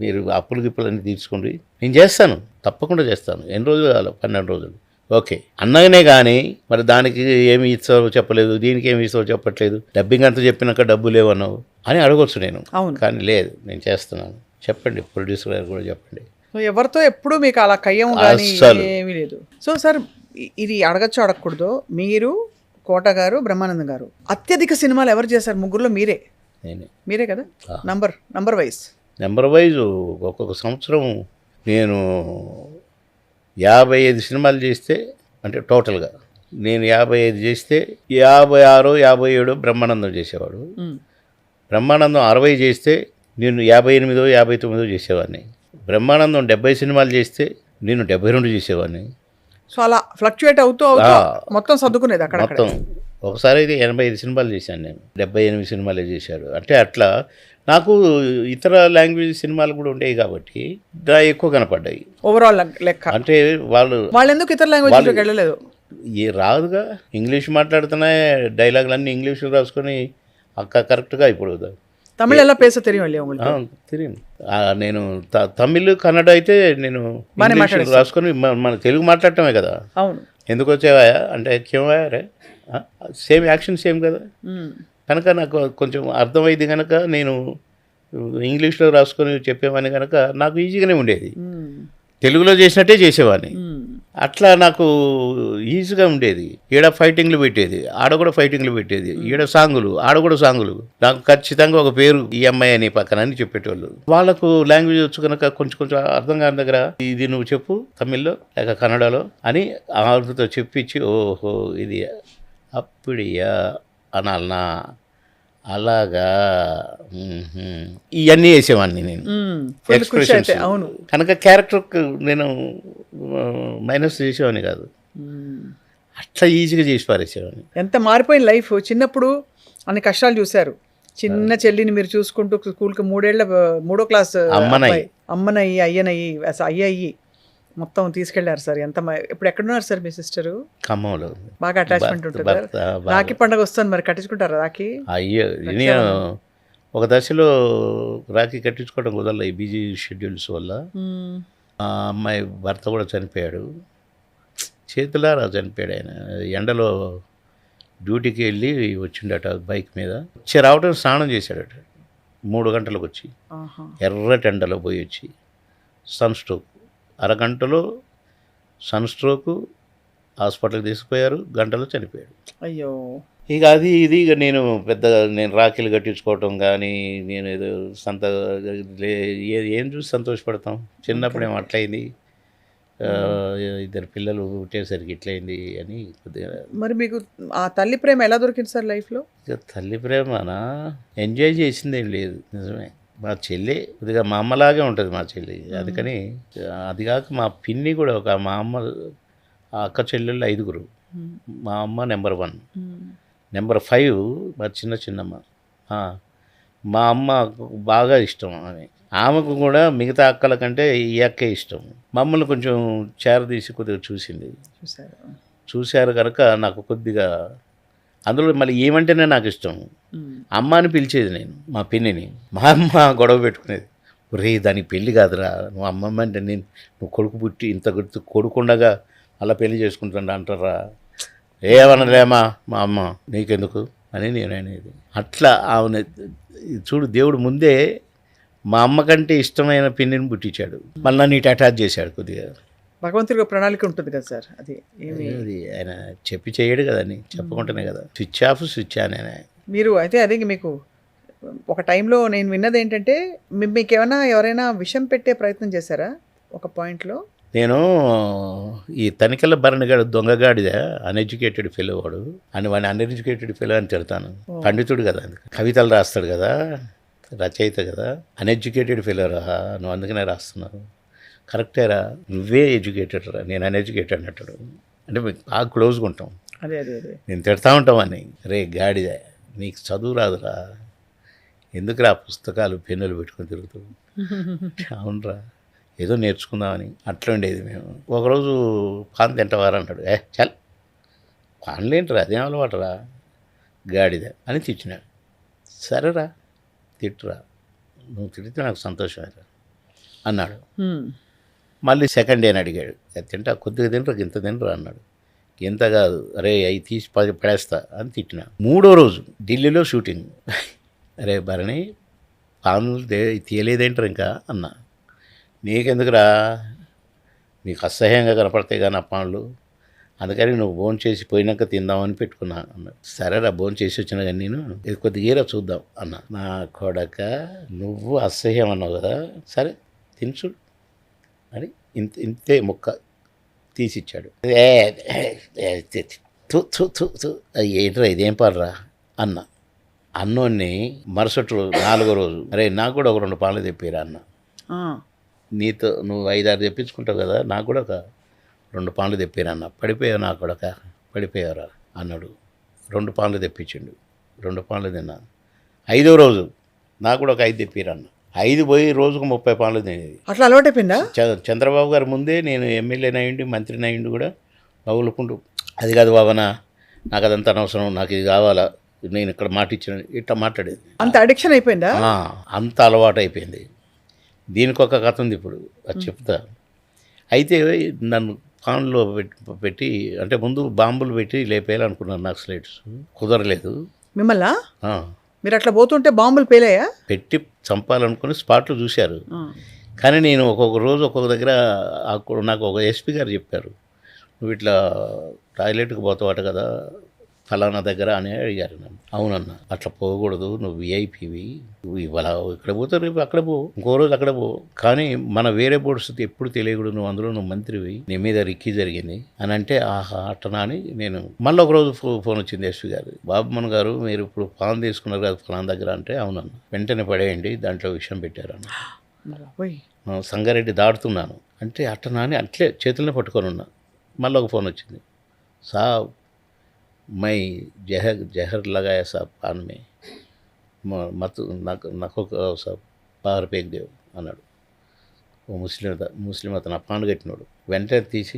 మీరు అప్పులు గిప్పులన్నీ తీర్చుకోండి, నేను చేస్తాను, తప్పకుండా చేస్తాను. ఎన్ని రోజులు కావాలి? 12 రోజులు. ఓకే అన్నగానే కానీ మరి దానికి ఏమి ఇస్తావో చెప్పలేదు, దీనికి ఏమి ఇస్తావో చెప్పట్లేదు, డబ్బింగ్ అంతా చెప్పినాక డబ్బు లేవన్నావు అని అడగొచ్చు నేను. అవును. కానీ లేదు, నేను చేస్తున్నాను. చెప్పండి, ప్రొడ్యూసర్ గారు కూడా చెప్పండి. సో ఎవరితో ఎప్పుడు మీకు అలా కయ్యం కానీ అస్సలు. ఏమీ లేదు. సో సార్ ఇది అడగచ్చు అడగకూడదు, మీరు, కోట గారు, బ్రహ్మానందం గారు అత్యధిక సినిమాలు ఎవరు చేశారు? ముగ్గురులో మీరే కదా? నంబర్ వైజ్ నెంబర్ వైజ్ ఒక్కొక్క సంవత్సరం నేను 55 సినిమాలు చేస్తే, అంటే టోటల్గా నేను 55 చేస్తే 56, 57 బ్రహ్మానందం చేసేవాడు. బ్రహ్మానందం 60 చేస్తే నేను 58, 59 చేసేవాడిని. బ్రహ్మానందం 70 సినిమాలు చేస్తే నేను 72 చేసేవాడిని. సో అలా ఫ్లక్చుయేట్ అవుతూ మొత్తం సర్దుకునేది అక్కడ. మొత్తం ఒకసారి అయితే 85 సినిమాలు చేశాను నేను, 78 సినిమాలే చేశాడు. అంటే అట్లా నాకు ఇతర లాంగ్వేజ్ సినిమాలు కూడా ఉండేవి కాబట్టి ఎక్కువ కనపడ్డాయి ఓవరాల్ లెక్క. అంటే వాళ్ళు ఎందుకు ఇతర లాంగ్వేజ్లోకి వెళ్ళలేదు? రాదుగా, ఇంగ్లీష్ మాట్లాడుతున్నా, డైలాగులన్నీ ఇంగ్లీష్లో రాసుకొని కరెక్ట్గా ఇప్పుడు తమిళ్ ఎలా పేస తెలియదు. నేను తమిళ్, కన్నడ అయితే నేను ఇంగ్లీష్ రాసుకొని మన తెలుగు మాట్లాడటమే కదా. అవును. ఎందుకు వచ్చేవా అంటే క్యోవారే, సేమ్ యాక్షన్ సేమ్ కదా, కనుక నాకు కొంచెం అర్థమైంది కనుక నేను ఇంగ్లీష్లో రాసుకొని చెప్పేవాడిని కనుక నాకు ఈజీగానే ఉండేది. తెలుగులో చేసినట్టే చేసేవాడిని. అట్లా నాకు ఈజీగా ఉండేది. ఈడ ఫైటింగ్లు పెట్టేది, ఆడ కూడా ఫైటింగ్లు పెట్టేది, ఈడ సాంగులు, ఆడ కూడా సాంగులు. నాకు ఖచ్చితంగా ఒక పేరు ఈ అమ్మాయి అని పక్కన అని చెప్పేటోళ్ళు. వాళ్ళకు లాంగ్వేజ్ వచ్చు కనుక కొంచెం అర్థం కాని దగ్గర ఇది నువ్వు చెప్పు తమిళ్లో లేక కన్నడలో అని ఆవిడతో చెప్పించి, ఓహో ఇది అప్పుడియా అనాలనా, అలాగా ఇవన్నీ వేసేవాడిని నేను ఎక్స్ప్రెషన్స్. అవును. కనుక క్యారెక్టర్ నేను మైనస్ చేసేవాడిని కాదు, అట్లా ఈజీగా చేసి పారేసేవాడిని. ఎంత మారిపోయిన లైఫ్. చిన్నప్పుడు అన్ని కష్టాలు చూశారు. చిన్న చెల్లిని మీరు చూసుకుంటూ స్కూల్కి 3వ క్లాస్ అమ్మనయ్యి అయ్యనయ్యి అయ్యి మొత్తం తీసుకెళ్లారు సార్. ఇప్పుడు ఎక్కడున్నారు సార్ మీ సిస్టరు? ఖమ్మంలో. బాగా అటాచ్మెంట్ ఉంటుంది. రాఖీ పండుగ వస్తుంది, మరి కట్టించుకుంటారా రాఖీ? అయ్యో, నేను ఒక దశలో రాఖీ కట్టించుకోవడం కుదరలే ఈ బిజీ షెడ్యూల్స్ వల్ల. ఆ అమ్మాయి భర్త కూడా చనిపోయాడు, చేతులారా చనిపోయాడు. ఆయన ఎండలో డ్యూటీకి వెళ్ళి వచ్చిండట బైక్ మీద. రావడం స్నానం చేశాడట 3 గంటలకు వచ్చి, ఎర్రటి ఎండలో పోయి వచ్చి సన్ స్ట్రోక్, అరగంటలో సన్ స్ట్రోకు, హాస్పిటల్కి తీసుకుపోయారు, గంటలో చనిపోయాడు. అయ్యో. ఇక ఇది నేను రాఖీలు కట్టించుకోవటం కానీ, నేను ఏదో ఏం చూసి సంతోషపడతాం. చిన్నప్పుడు ఏమో అట్లయింది, 2 పిల్లలు పుట్టేసరికి ఇట్లయింది అని కొద్దిగా. మరి మీకు ఆ తల్లి ప్రేమ ఎలా దొరికింది సార్ లైఫ్లో? ఇక తల్లి ప్రేమనా ఎంజాయ్ చేసింది ఏం లేదు, నిజమే. మా చెల్లి కొద్దిగా మా అమ్మలాగే ఉంటుంది మా చెల్లి. అందుకని అది కాక మా పిన్ని కూడా మా అమ్మ అక్క చెల్లెళ్ళు 5. మా అమ్మ నెంబర్ 1, నెంబర్ 5 మా చిన్నమ్మ. మా అమ్మ బాగా ఇష్టం ఆమెకు కూడా మిగతా అక్కల కంటే ఈ అక్కే ఇష్టం. మమ్మల్ని కొంచెం చేరదీసి కొద్దిగా చూశారు కనుక నాకు కొద్దిగా అందులో మళ్ళీ ఏమంటేనే నాకు ఇష్టం. అమ్మ అని పిలిచేది నేను మా పిన్నిని. మా అమ్మ గొడవ పెట్టుకునేది, రే దానికి పెళ్ళి కాదురా, నువ్వు అమ్మమ్మ అంటే నువ్వు కొడుకు పుట్టి ఇంత గుర్తు కొడుకుండగా అలా పెళ్లి చేసుకుంటుండ అంటారా, ఏమనలేమా మా అమ్మ నీకెందుకు అని నేను అనేది. అట్లా ఆమె చూడు, దేవుడు ముందే మా అమ్మ కంటే ఇష్టమైన పిన్నిని పుట్టించాడు, మళ్ళీ నీటి అటాచ్ చేశాడు. కొద్దిగా భగవంతుడికి ప్రణాళిక ఉంటుంది కదా సార్. అది ఆయన చెప్పి చేయడు కదని, చెప్పకుండానే కదా స్విచ్ ఆఫ్ స్విచ్ ఆన్. మీరు అయితే అదే మీకు ఒక టైంలో నేను విన్నది ఏంటంటే మీకు ఎవరైనా విషం పెట్టే ప్రయత్నం చేశారా ఒక పాయింట్లో? నేను ఈ తనికెళ్ళ భరణిగాడు దొంగగాడిదే, అన్ఎడ్యుకేటెడ్ ఫెలో వాడు అని, వాడిని అన్ఎడ్యుకేటెడ్ ఫెలో అని తిడతాను. పండితుడు కదా, కవితలు రాస్తాడు కదా, రచయిత కదా. అన్ఎడ్యుకేటెడ్ ఫెలో రా నువ్వు, అందుకనే రాస్తున్నావు. కరెక్టేరా, నువ్వే ఎడ్యుకేటెడ్ రా, నేను అన్ఎడ్యుకేటెడ్ అంటాడు. అంటే బాగా క్లోజ్గా ఉంటాం. అదే నేను తిడతా ఉంటామని, రే గాడిద నీకు చదువు రాదురా, ఎందుకురా పుస్తకాలు పెన్నులు పెట్టుకొని తిరుగుతావు. అవునరా, ఏదో నేర్చుకుందామని అట్లా ఉండేది మేము. ఒకరోజు పాన్ తింటవారా అంటాడు. చల్ పాన్లేంటరా, అదేం అలవాటురా గాడిద అని తిట్టినాడు. సరేరా తిట్టురా, నువ్వు తిడితే నాకు సంతోషమేరా, అన్నాడు. హ్మ్. మళ్ళీ సెకండ్ డే అని అడిగాడు. అది తింటా, కొద్దిగా తింటారు, ఇంత తింటారు అన్నాడు. ఇంత కాదు, అరే అవి తీసి పడేస్తా అని తిట్టిన. మూడో రోజు ఢిల్లీలో షూటింగ్. అరే భరణి పాములు తీయలేదేంటారు ఇంకా అన్నా. నీకెందుకురా, నీకు అసహ్యంగా కనపడతాయి కానీ ఆ పాములు, అందుకని నువ్వు భోజనం చేసి పోయినాక తిందామని పెట్టుకున్నా అన్నాడు. సరేరా భోజనం చేసి వచ్చినా కానీ నేను ఇది కొద్దిగా చూద్దాం అన్నా. నా కొడక నువ్వు అసహ్యం అన్నావు కదా, సరే తినచు అని ఇంతే ముక్క తీసిచ్చాడు. ఏంట్రా ఇదేం పాలరా అన్న. అన్నోన్ని మరుసటి రోజు 4వ రోజు, అరే నాకు కూడా ఒక 2 పాలు తెప్పిరా అన్న. ఆ. నీతో నువ్వు 5-6 తెప్పించుకుంటావు కదా, నాకు కూడా ఒక 2 పాలు తెప్పిరా అన్న. పడిపోయావు నా కొడక, పడిపోయావురా అన్నాడు. 2 పాలు తెప్పించిండు, 2 పాలు తిన్నా. 5వ రోజు నాకు కూడా ఒక 5 తెప్పిరా అన్న. 5 పోయి రోజుకు 30 పాలు తినేది. అట్లా అలవాటైపోయిందా? చంద్రబాబు గారు ముందే నేను ఎమ్మెల్యేని అయ్యిండి, మంత్రిని అయ్యిండి కూడా నవ్వులుకుంటూ, అది కాదు బాబనా, నాకు అదంతా అనవసరం, నాకు ఇది కావాలా, నేను ఇక్కడ మాట ఇచ్చిన, ఇట్లా మాట్లాడేది. అంత అడిక్షన్ అయిపోయిందా? అంత అలవాటు అయిపోయింది. దీనికి ఒక కథ ఉంది ఇప్పుడు, అది చెప్తా. అయితే నన్ను పాన్లో పెట్టి అంటే ముందు బాంబులు పెట్టి లేపేయాలనుకున్నాను నక్సలైట్స్, కుదరలేదు. మిమ్మల్ని ఆ, మీరు అట్లా పోతుంటే బాంబులు పేలాయా? పెట్టి చంపాలనుకుని స్పాట్లు చూశారు. కానీ నేను ఒక్కొక్క రోజు ఒక్కొక్క దగ్గర నాకు ఒక ఎస్పీ గారు చెప్పారు, నువ్వు ఇట్లా టాయిలెట్కి పోతావట కదా ఫలానా దగ్గర అని అడిగారు నన్ను. అవునన్నా, అట్లా పోకూడదు, నువ్వు విఐపివి, నువ్వు ఇవాళ ఇక్కడ పోతావు, రేపు అక్కడ పో, ఇంకో రోజు అక్కడ పో, కానీ మన వేరే బోర్డ్స్ ఎప్పుడు తెలియకూడదు, నువ్వు అందులో నువ్వు మంత్రివి, నీ మీద రిక్కీ జరిగింది అని అంటే, ఆహా అట్టనా అని నేను మళ్ళీ ఒక రోజు ఫోన్ వచ్చింది ఎస్పీ గారు, బాబుమన్ గారు మీరు ఇప్పుడు పాన్ తీసుకున్నారు కదా ఫలానా దగ్గర అంటే, అవునన్నా, వెంటనే పడేయండి, దాంట్లో విషయం పెట్టారన్న. సంగారెడ్డి దాడుతున్నాను అంటే, అట్టనా అని అట్లే చేతులనే పట్టుకొని ఉన్నా. మళ్ళీ ఒక ఫోన్ వచ్చింది, సాబ్ मैं जहर लगाया साहब पान में मत నాకు సాబ్ బార్ పేక్ దేవు అన్నాడు. ఓ ముస్లిం అతను ఆ పాన్ కట్టినాడు. వెంటనే తీసి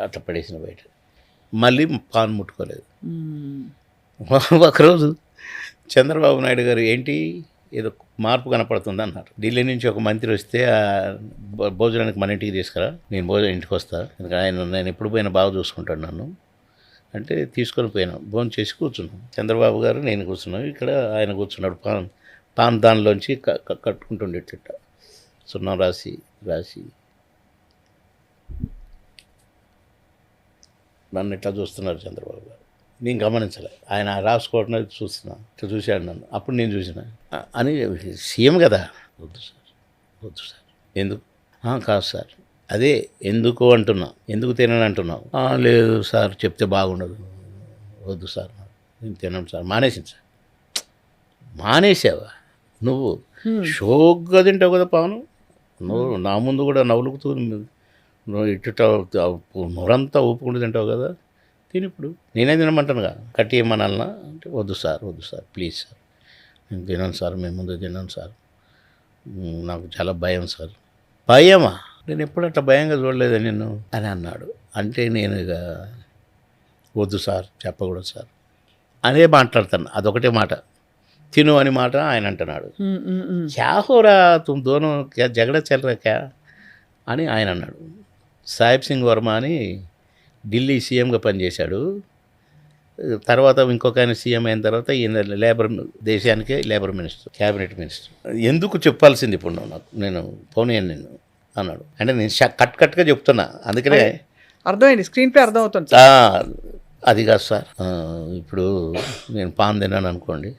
అట్లా పడేసిన బయట. మళ్ళీ పాన్ ముట్టుకోలేదు. ఒకరోజు చంద్రబాబు నాయుడు గారు ఏంటి ఏదో మార్పు కనపడుతుంది అన్నారు. ఢిల్లీ నుంచి ఒక మంత్రి వస్తే భోజనానికి మన ఇంటికి తీసుకురా, నేను భోజనం ఇంటికి వస్తా, ఎందుకంటే నేను ఎప్పుడు పోయినా బాగా చూసుకుంటాడు నన్ను అంటే తీసుకొని పోయినాం. భోజనం చేసి కూర్చున్నాం. చంద్రబాబు గారు నేను కూర్చున్నాం, ఇక్కడ ఆయన కూర్చున్నాడు. పాన్ దానిలోంచి కట్టుకుంటుండే ఇట్లా సున్నం రాసి నన్ను ఇట్లా చూస్తున్నారు చంద్రబాబు గారు. నేను గమనించలే, ఆయన రాసుకోవడం చూస్తున్నా, ఇట్లా చూశాడు నన్ను. అప్పుడు నేను చూసిన అని, సీఎం కదా, వద్దు సార్ ఎందుకు, కాదు సార్, అదే ఎందుకు అంటున్నా, ఎందుకు తినని అంటున్నావు, లేదు సార్ చెప్తే బాగుండదు, వద్దు సార్ నేను తినను సార్, మానేసింది సార్. మానేసావా నువ్వు? షోగ్గా తింటావు కదా పాను, నువ్వు నా ముందు కూడా నవ్వులుకుతూ నువ్వు ఇట్ట నొరంతా ఊపుకుంటూ తింటావు కదా, తిని ఇప్పుడు నేనే తినమంటానుగా, కట్టి ఏమనాలనా అంటే, వద్దు సార్ ప్లీజ్ సార్, నేను తినను సార్, మేము ముందు తినను సార్, నాకు చాలా భయం సార్. భయమా? నేను ఎప్పుడు అట్లా భయంగా చూడలేదు నిన్ను అని అన్నాడు. అంటే నేను ఇక వద్దు సార్, చెప్పకూడదు సార్ అనే మాట్లాడతాను. అదొకటే మాట, తిను అని మాట ఆయన అంటున్నాడు. క్యా హోరా తుమ్ దోనో క్యా జగడ చల్ రా క్యా అని ఆయన అన్నాడు. సాహిబ్ సింగ్ వర్మ అని ఢిల్లీ సీఎంగా పనిచేశాడు. తర్వాత ఇంకొక ఆయన సీఎం అయిన తర్వాత ఈయన దేశానికే లేబర్ మినిస్టర్, క్యాబినెట్ మినిస్టర్. ఎందుకు చెప్పాల్సింది ఇప్పుడు నాకు, నేను పోనీయను నిన్ను అన్నాడు. అంటే నేను కట్గా చెప్తున్నా, అందుకనే అర్థమైంది, స్క్రీన్ ప్లే అర్థమవుతుంది. అది కాదు సార్, ఇప్పుడు నేను పాన్ తిన్నాను అనుకోండి,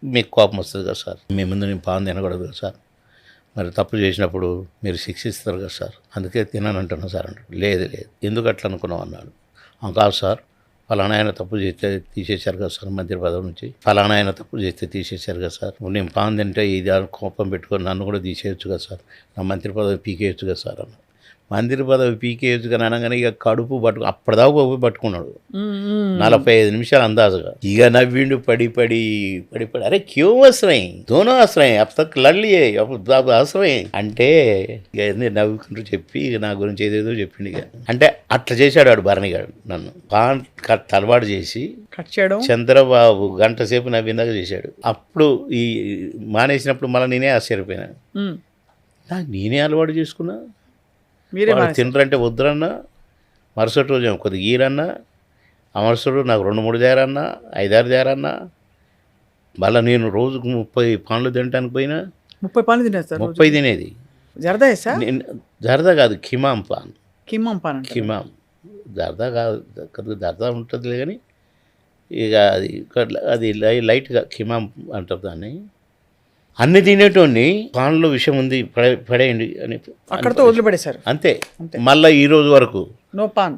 మీకు కోపం వస్తుంది కదా సార్, మీ ముందు నేను పాన్ తినకూడదు కదా సార్, మరి తప్పు చేసినప్పుడు మీరు శిక్షిస్తారు కదా సార్, అందుకే తిన్నాను అంటున్నా సార్ అంటాడు. లేదు ఎందుకు అట్లా అనుకున్నావు అన్నాడు. కాదు సార్, ఫలానా ఆయన తప్పు చేస్తే తీసేశారు కదా సార్ మంత్రి పదవి నుంచి, ఫలానా ఆయన తప్పు చేస్తే తీసేశారు కదా సార్, నేను పాన్ తింటే ఇది కోపం పెట్టుకొని నన్ను కూడా తీసేయచ్చు కదా సార్, నా మంత్రి పదవి పీకేయచ్చు కదా సార్ అన్న. మంత్రి పదవి పీకేయచ్చు కానీ అనగానే ఇక కడుపు అప్పటిదాకా పోయి పట్టుకున్నాడు 45 నిమిషాలు అందాజుగా. ఇక నవ్విండు పడి అరే క్యూ వస్తున్నాయి దోనో వస్తున్నాయి అప్ తక్ లడ్లియే అవసరమే అంటే ఇక నవ్వుకుంటూ చెప్పి ఇక నా గురించి ఏదేదో చెప్పిండు. ఇక అంటే అట్లా చేశాడు వాడు భరణి గారు నన్ను పాన్ కట్ అలవాటు చేసి కట్ చేయడం. చంద్రబాబు గంట సేపు నవ్విందాక చేశాడు. అప్పుడు ఈ మానేసినప్పుడు మళ్ళీ నేనే ఆశ్చర్యపోయినా. నాకు నేనే అలవాటు చేసుకున్నా. మీరే తినరంటే వద్దురన్నా, మరుసటి రోజు కొద్దిగా గీరన్నా, అమరుసడు నాకు 2-3 తేరన్నా, 5-6 తేరన్నా. మళ్ళీ నేను రోజుకు 30 పాన్లు తినడానికి పోయినా. 30 పాన్లు తినేది సార్? 30 తినేది. జరదా సార్? జరదా కాదు, కిమాం పాన్. కిమాం జరదా కాదు, కొద్దిగా జరదా ఉంటుంది కానీ ఇక అది లైట్గా కిమాం అంటారు దాన్ని. అన్ని తినేటోని పాన్లో విషయం ఉంది పడేయండి అని అక్కడతో వదిలిపడేశారు అంతే. మళ్ళీ ఈ రోజు వరకు no PAN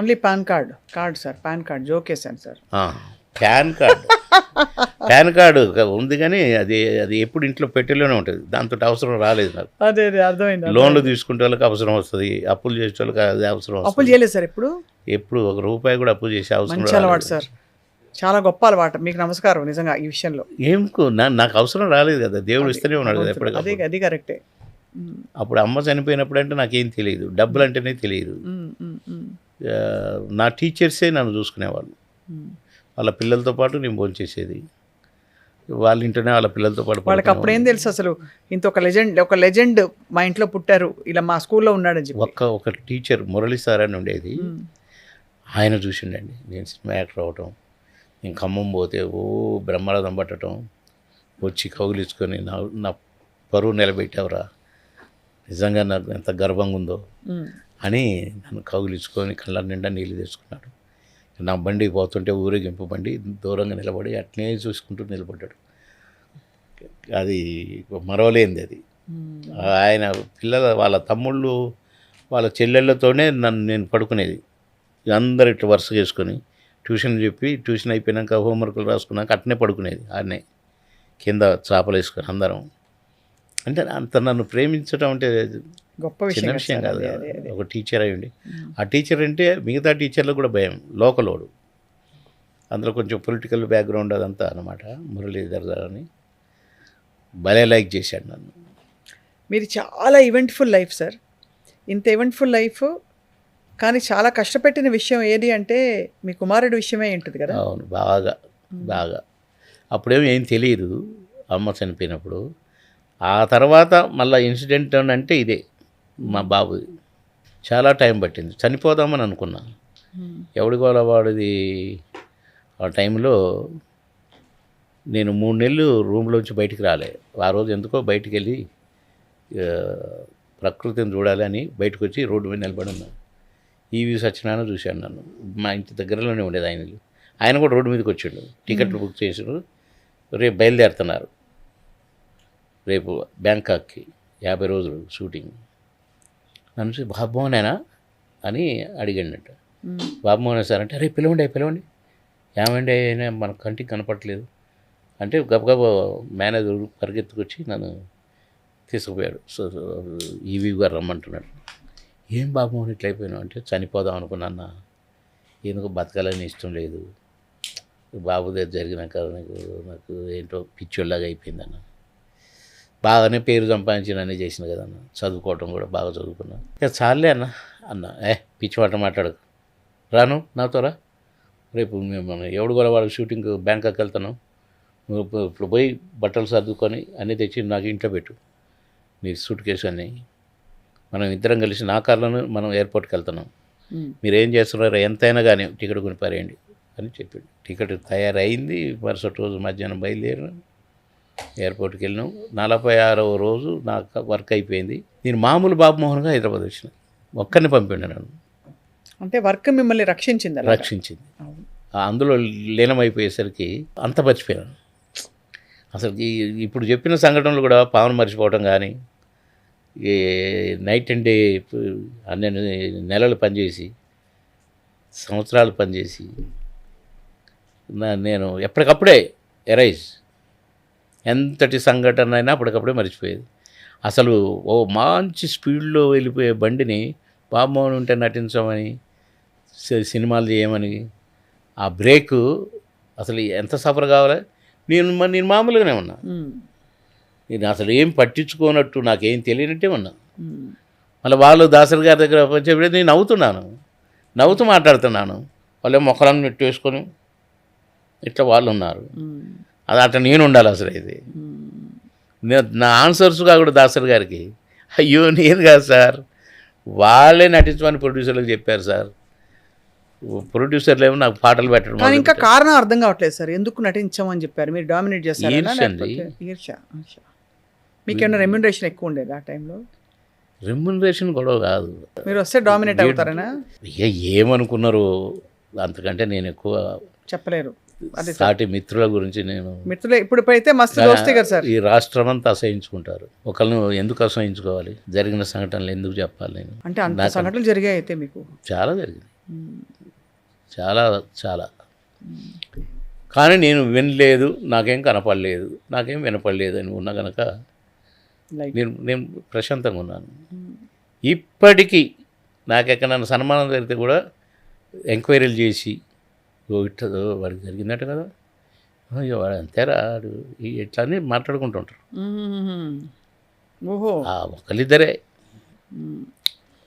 only PAN card sir. PAN card జోకేసాను సార్. పాన్ కార్డు ఉంది కానీ అది ఎప్పుడు ఇంట్లో పెట్టెలోనే ఉంటుంది. దాంతో అవసరం రాలేదు నాకు. అదే అర్థమైంది. లోన్లు తీసుకుంటే వాళ్ళకి అవసరం వస్తుంది, అప్పులు చేసే వాళ్ళకి అది అవసరం వస్తుంది. అప్పులు చేయలేదు సార్ ఎప్పుడు ₹1 కూడా అప్పు చేసే అవసరం. మంచి అలవాటు సార్, చాలా గొప్ప అలవాటు. మీకు నమస్కారం నిజంగా ఈ విషయంలో. నాకు అవసరం రాలేదు కదా, దేవుడు ఇస్తూనే ఉన్నాడు కదా ఎప్పుడు. అది కరెక్టే. అప్పుడు అమ్మ చనిపోయినప్పుడు అంటే నాకేం తెలియదు, డబ్బులు అంటేనే తెలియదు. నా టీచర్సే నన్ను చూసుకునేవాళ్ళు. వాళ్ళ పిల్లలతో పాటు నేను భోంచేసేది, వాళ్ళ ఇంట్లోనే వాళ్ళ పిల్లలతో పాటు. వాళ్ళకి అప్పుడు ఏం తెలుసు అసలు, ఇంత ఒక లెజెండ్ మా ఇంట్లో పుట్టారు, ఇలా మా స్కూల్లో ఉన్నాడని చెప్పి. ఒక టీచర్ మురళి సార్ అని ఉండేది, ఆయన చూసిండండి నేను సినిమా యాక్టర్ అవటం. నేను ఖమ్మం పోతే బ్రహ్మరథం పట్టడం, వచ్చి కౌగిలించుకొని నా పరువు నిలబెట్టావురా, నిజంగా నాకు ఎంత గర్వంగా ఉందో అని నన్ను కౌగిలించుకొని కళ్ళ నిండా నీళ్ళు తెచ్చుకున్నాడు. నా బండి పోతుంటే ఊరేగింపు బండి దూరంగా నిలబడి అట్నే చూసుకుంటూ నిలబడ్డాడు. అది మరవలేనిది. అది ఆయన వాళ్ళ తమ్ముళ్ళు వాళ్ళ చెల్లెళ్ళతోనే నేను పడుకునేది. అందరు ఇట్లా వరుస చేసుకొని ట్యూషన్ చెప్పి, ట్యూషన్ అయిపోయినాక హోంవర్క్లు రాసుకున్నాక అట్నే పడుకునేది. ఆడనే కింద చాపలు వేసుకొని అందరం. అంటే అంత నన్ను ప్రేమించడం అంటే గొప్ప చిన్న విషయం కాదు. ఒక టీచర్ అయ్యండి, ఆ టీచర్ అంటే మిగతా టీచర్లకు కూడా భయం. లోకలోడు, అందులో కొంచెం పొలిటికల్ బ్యాక్గ్రౌండ్ అదంతా అనమాట. మురళీధర్ అని భలే లైక్ చేశాడు నన్ను. మీరు చాలా ఈవెంట్ఫుల్ లైఫ్ సార్. ఇంత ఈవెంట్ఫుల్ లైఫ్ కానీ చాలా కష్టపెట్టిన విషయం ఏది అంటే మీ కుమారుడి విషయమే ఉంటుంది కదా. అవును, బాగా అప్పుడేమో ఏం తెలియదు అమ్మ చనిపోయినప్పుడు. ఆ తర్వాత మళ్ళీ ఇన్సిడెంట్ అంటే ఇదే మా బాబుది. చాలా టైం పట్టింది, చనిపోదామని అనుకున్నా. ఎవడికి వాళ్ళ వాడిది. ఆ టైంలో నేను 3 నెలలు రూమ్లోంచి బయటికి రాలే. ఆ రోజు ఎందుకో బయటికి వెళ్ళి ప్రకృతిని చూడాలి అని బయటకు వచ్చి రోడ్డు మీద నిలబడి ఉన్నాను. ఈవి సత్యనారాయణ చూశాను నన్ను. మా ఇంటి దగ్గరలోనే ఉండేది ఆయన కూడా రోడ్డు మీదకి వచ్చాడు. టికెట్లు బుక్ చేసాడు. రేపు బయలుదేరుతున్నారు, రేపు బ్యాంకాక్కి 50 రోజులు షూటింగ్. నన్ను చూసి బాబుమోనేనా అని అడిగాడట. బాబుమోనే సార్ అంటే, రేపు పిలవండి ఏమండి మన కంటికి కనపడట్లేదు అంటే గబగబా మేనేజర్ పరిగెత్తుకొచ్చి నన్ను తీసుకుపోయాడు. సో ఈవీ గారు రమ్మంటున్నాడు. ఏం బాబుమోహన్ ఇట్లా అయిపోయినావు అంటే, చనిపోదాం అనుకున్నా, ఎందుకు బతకాలని ఇష్టం లేదు, బాబు దగ్గర జరిగినాక నాకు ఏంటో పిచ్చోళ్ళలాగా అయిపోయిందన్న. బాగానే పేరు సంపాదించినన్నీ చేసిన కదన్న, చదువుకోవటం కూడా బాగా చదువుకున్నా. ఇక చాలే అన్న పిచ్చి మాట మాట్లాడకు, రాను నాతోరా, రేపు మేము ఎవడు కూడా వాళ్ళ షూటింగ్ బ్యాంకాక్ వెళ్తాను, ఇప్పుడు పోయి బట్టలు సర్దుకొని అన్నీ తెచ్చి నాకు ఇంట్లో పెట్టు, నీ సూట్ కేసు అన్నీ, మనం ఇద్దరం కలిసి నా కార్లోనే మనం ఎయిర్పోర్ట్కి వెళ్తున్నాం, మీరు ఏం చేస్తున్నారు ఎంతైనా కానీ టికెట్ కొనిపారేయండి అని చెప్పాడు. టికెట్ తయారైంది. మరుసటి రోజు మధ్యాహ్నం బయలుదేరినాం, ఎయిర్పోర్ట్కి వెళ్ళినాం. 46వ రోజు నాకు వర్క్ అయిపోయింది. నేను మామూలు బాబుమోహన్గా హైదరాబాద్ వచ్చిన, ఒక్కరిని పంపిండు నన్ను. అంటే వర్క్ మిమ్మల్ని రక్షించింది. అందులో లీనమైపోయేసరికి అంత మర్చిపోయాను. అసలు ఇప్పుడు చెప్పిన సంఘటనలు కూడా పావన మర్చిపోవడం కానీ, ఈ నైట్ అండ్ డే 12 నెలలు పనిచేసి, సంవత్సరాలు పనిచేసి నేను ఎప్పటికప్పుడే ఎరైజ్, ఎంతటి సంఘటన అయినా అప్పటికప్పుడే మర్చిపోయేది. అసలు ఓ మంచి స్పీడ్లో వెళ్ళిపోయే బండిని బాబుమోహన్ ఉంటే నటించమని సినిమాలు చేయమని ఆ బ్రేకు అసలు ఎంత సఫర్ కావాలి. నేను మామూలుగానే ఉన్నా, నేను అసలు ఏం పట్టించుకోనట్టు నాకేం తెలియనట్టే ఉన్నా. మళ్ళీ వాళ్ళు దాసరి గారి దగ్గర వచ్చేప్పుడు నేను నవ్వుతూ మాట్లాడుతున్నాను. వాళ్ళే మొక్కలను నెట్టేసుకొని ఇట్లా వాళ్ళు ఉన్నారు. అది అట్లా నేను ఉండాలి అసలు. ఇది నా ఆన్సర్స్గా కూడా దాసరి గారికి అయ్యో నేను కాదు సార్, వాళ్ళే నటించమని ప్రొడ్యూసర్లకు చెప్పారు సార్. ప్రొడ్యూసర్లు ఏమో నాకు పాటలు పెట్టడం. కానీ ఇంకా కారణం అర్థం కావట్లేదు సార్, ఎందుకు నటించమని చెప్పారు? మీరు డామినేట్ చేస్తారు. మీకేమైనా రెమ్యూనరేషన్ ఎక్కువ ఉండేది ఆ టైంలో? రెమ్యునరేషన్ గొడవ కాదు, మీరు వస్తే డామినేట్ అవుతారనా? ఇక ఏమనుకున్నారు అంతకంటే నేను ఎక్కువ చెప్పలేరు. అదే సాటి మిత్రుల గురించి నేను మిత్రులే ఇప్పుడైతే మస్తు దోస్తే కదా సార్. ఈ రాష్ట్రం అంతా అసహించుకుంటారు. ఒకళ్ళను ఎందుకు అసహించుకోవాలి? జరిగిన సంఘటనలు ఎందుకు చెప్పాలి నేను? అంటే అంత సంఘటనలు జరిగాయి అయితే మీకు? చాలా జరిగింది, చాలా చాలా. కానీ నేను వినలేదు, నాకేం కనపడలేదు, నాకేం వినపడలేదు అని ఉన్నా కనుక నేను ప్రశాంతంగా ఉన్నాను. ఇప్పటికీ నాకెక్కడన్నా సన్మానం జరిగితే కూడా ఎంక్వైరీలు చేసి ఇట్లా వాడికి జరిగిందట కదా, అయ్యో వాడు అంతేరా ఇట్లా అని మాట్లాడుకుంటుంటారు. ఓహో, ఒకళ్ళిద్దరే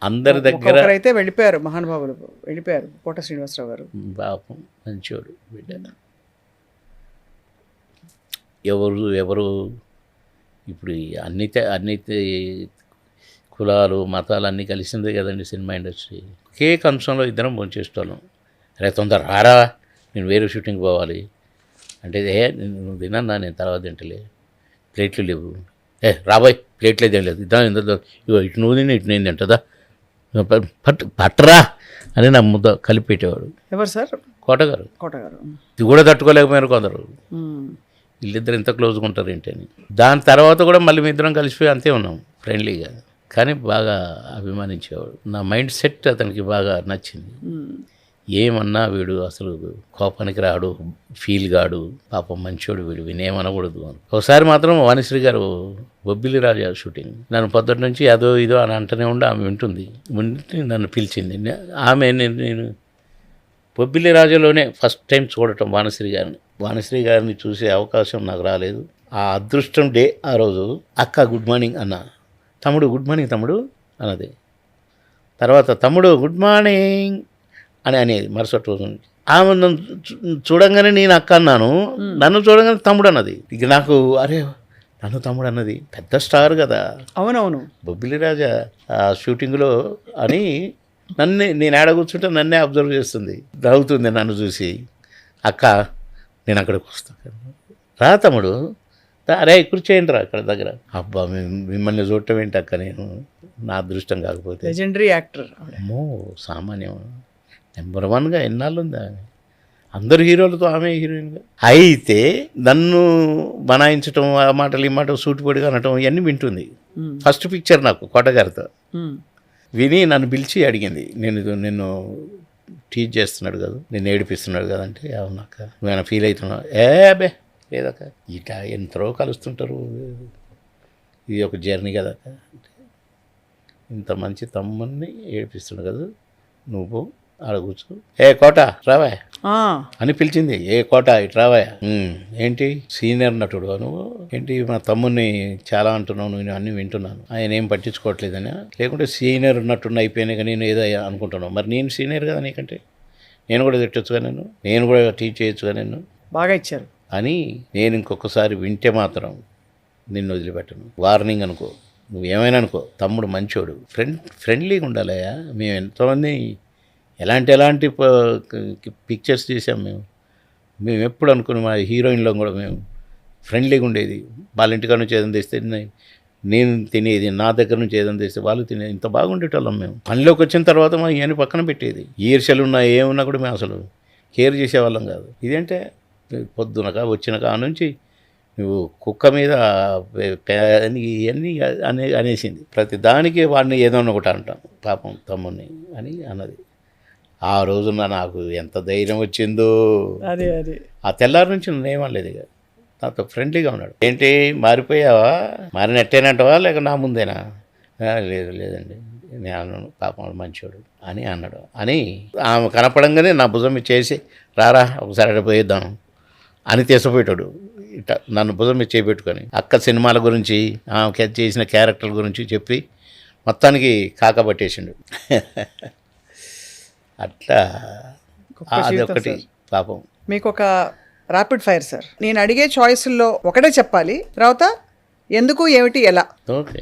అందరి దగ్గర అయితే వెళ్ళిపోయారు, మహానుభావులు వెళ్ళిపోయారు. కోట శ్రీనివాసరావు గారు పాపం మంచోడు బిడ్డ. ఎవరు ఇప్పుడు అన్ని కులాలు మతాలు అన్నీ కలిసిందే కదండి సినిమా ఇండస్ట్రీ. ఒకే కంశంలో ఇద్దరం భోంచేసేవాళ్ళం. అరే తొందర రారా, నేను వేరే షూటింగ్ పోవాలి అంటే నువ్వు తినన్నా, నేను తర్వాత తింటలే, ప్లేట్లు లేవు, రాబోయ్ ప్లేట్లే తినలేదు, ఇగో ఇటు నువ్వు తిని ఇటు నేను తింటుందా, పట్టరా అని నా ముద్ద కలిపి పెట్టేవాడు. ఎవరు సార్? కోటగారు. కోటగారు ఇది కూడా తట్టుకోలేకపోయారు కొందరు. వీళ్ళిద్దరు ఎంత క్లోజ్గా ఉంటారు ఏంటని. దాని తర్వాత కూడా మళ్ళీ మీ ఇద్దరం కలిసిపోయి అంతే ఉన్నాం ఫ్రెండ్లీగా. కానీ బాగా అభిమానించేవాడు. నా మైండ్ సెట్ అతనికి బాగా నచ్చింది. ఏమన్నా వీడు అసలు కోపానికి రాడు, ఫీల్ గాడు, పాపం మంచోడు వీడు, వినేమనకూడదు అని. ఒకసారి మాత్రం వాణిశ్రీ గారు బొబ్బిలి రాజా షూటింగ్, నన్ను పొద్దుటి నుంచి అదో ఇదో అని అంటూనే ఉండి ఆమె వింటుంది. నన్ను పిలిచింది. ఆమె నేను బొబ్బిలి రాజాలోనే ఫస్ట్ టైం చూడటం వాణిశ్రీ గారిని చూసే అవకాశం నాకు రాలేదు. ఆ అదృష్టం డే ఆ రోజు. అక్క గుడ్ మార్నింగ్ అన్న, తమ్ముడు గుడ్ మార్నింగ్ తమ్ముడు అన్నది. తర్వాత తమ్ముడు గుడ్ మార్నింగ్ అని అనేది మరుసటి రోజు నుంచి. ఆమె నన్ను చూడంగానే నేను అక్క అన్నాను, నన్ను చూడంగానే తమ్ముడు అన్నది. ఇక నాకు అరే నన్ను తమ్ముడు అన్నది, పెద్ద స్టార్ కదా. అవునవును, బొబ్బిలి రాజా ఆ షూటింగ్లో అని నేను ఆడ కూర్చుంటే నన్నే అబ్జర్వ్ చేస్తుంది, నవ్వుతుంది నన్ను చూసి. అక్క నేను అక్కడికి వస్తాను, రా తమ్ముడు అరే కూర్చోయండి రా అక్కడ దగ్గర. అబ్బా మిమ్మల్ని చూడటం ఏంటి అక్క, నేను నా అదృష్టం కాకపోతే. Legendary actor. అమ్మో సామాన్యం. నెంబర్ 1గా ఎన్నాళ్ళు ఉంది ఆమె, అందరు హీరోలతో ఆమె హీరోయిన్గా. అయితే నన్ను బనాయించడం, ఆ మాటలు ఈ మాట సూటిపొడిగా అనటం ఇవన్నీ వింటుంది. ఫస్ట్ పిక్చర్ నాకు కోటగారితో విని నన్ను పిలిచి అడిగింది, నిన్ను టీచ్ చేస్తున్నాడు కదా, నేను ఏడిపిస్తున్నాడు కదా అంటే, అవునక్క నువ్వేనా ఫీల్ అవుతున్నావు? బే లేదక్క, ఇక ఎంతరో కలుస్తుంటారు, ఇది ఒక జర్నీ కదా, ఇంత మంచి తమ్ముడిని ఏడిపిస్తున్నాడు కదా, నువ్వు ఆడ కూర్చో, ఏ కోట రావా అని పిలిచింది. ఏ కోట ఇటు రావా, ఏంటి సీనియర్ నటుడు నువ్వు, ఏంటి మా తమ్ముడిని చాలా అంటున్నావు, నువ్వు అన్నీ వింటున్నాను, ఆయన ఏం పట్టించుకోవట్లేదని, లేకుంటే సీనియర్ నటుడిని అయిపోయినాక నేను ఏదో అనుకుంటున్నాను, మరి నేను సీనియర్ కదా నీకంటే, నేను కూడా తిట్టొచ్చుగా, నేను కూడా టీచ్ చేయొచ్చుగా, నేను బాగా ఇచ్చారు అని. నేను ఇంకొకసారి వింటే మాత్రం నిన్ను వదిలిపెట్టను, వార్నింగ్ అనుకో, నువ్వు ఏమైనా అనుకో, తమ్ముడు మంచోడు, ఫ్రెండ్లీగా ఉండాలయా. మేము ఎంతోమంది ఎలాంటి పిక్చర్స్ చేసాం మేము ఎప్పుడు అనుకుని మా హీరోయిన్లో కూడా మేము ఫ్రెండ్లీగా ఉండేది. వాళ్ళ ఇంటికాడ నుంచి ఏదైనా తెస్తే నేను తినేది, నా దగ్గర నుంచి ఏదైనా తెస్తే వాళ్ళు తినేది, ఇంత బాగుండేటోళ్ళం మేము. పనిలోకి వచ్చిన తర్వాత మా ఇవన్నీ పక్కన పెట్టేది, ఈర్ష్యలు ఉన్నా ఏమున్నా కూడా మేము అసలు కేర్ చేసేవాళ్ళం కాదు. ఇదేంటే పొద్దునక వచ్చినక ఆ నుంచి నువ్వు కుక్క మీద ఇవన్నీ అనేసింది. ప్రతి దానికి వాడిని ఏదో ఒకటి అంటాం, పాపం తమ్ముడిని అని అన్నది. ఆ రోజున నాకు ఎంత ధైర్యం వచ్చిందో. అదే ఆ తెల్లారి నుంచి నన్ను ఏమనలేదు, ఇక నాతో ఫ్రెండ్లీగా ఉన్నాడు. ఏంటి మారిపోయావా, మారినట్టేనంటవా లేక నా ముందేనా? లేదు లేదండి నేను అన్నాను, పాపం మంచోడు అని అన్నాడు. అని ఆమె కనపడంగానే నా భుజం చేసి రారా ఒకసారి అక్కడ పోయిద్దాం అని తీసుకుపోయేటాడు. ఇట్లా నన్ను భుజం మీద చేపెట్టుకొని అక్క సినిమాల గురించి ఆమె చేసిన క్యారెక్టర్ల గురించి చెప్పి మొత్తానికి కాకపట్టేసిండు. అట్లా అదొకటి పాపం. మీకు ఒక ర్యాపిడ్ ఫైర్ సార్. నేను అడిగే చాయిస్ల్లో ఒకటే చెప్పాలి, తర్వాత ఎందుకు ఏమిటి ఎలా. ఓకే.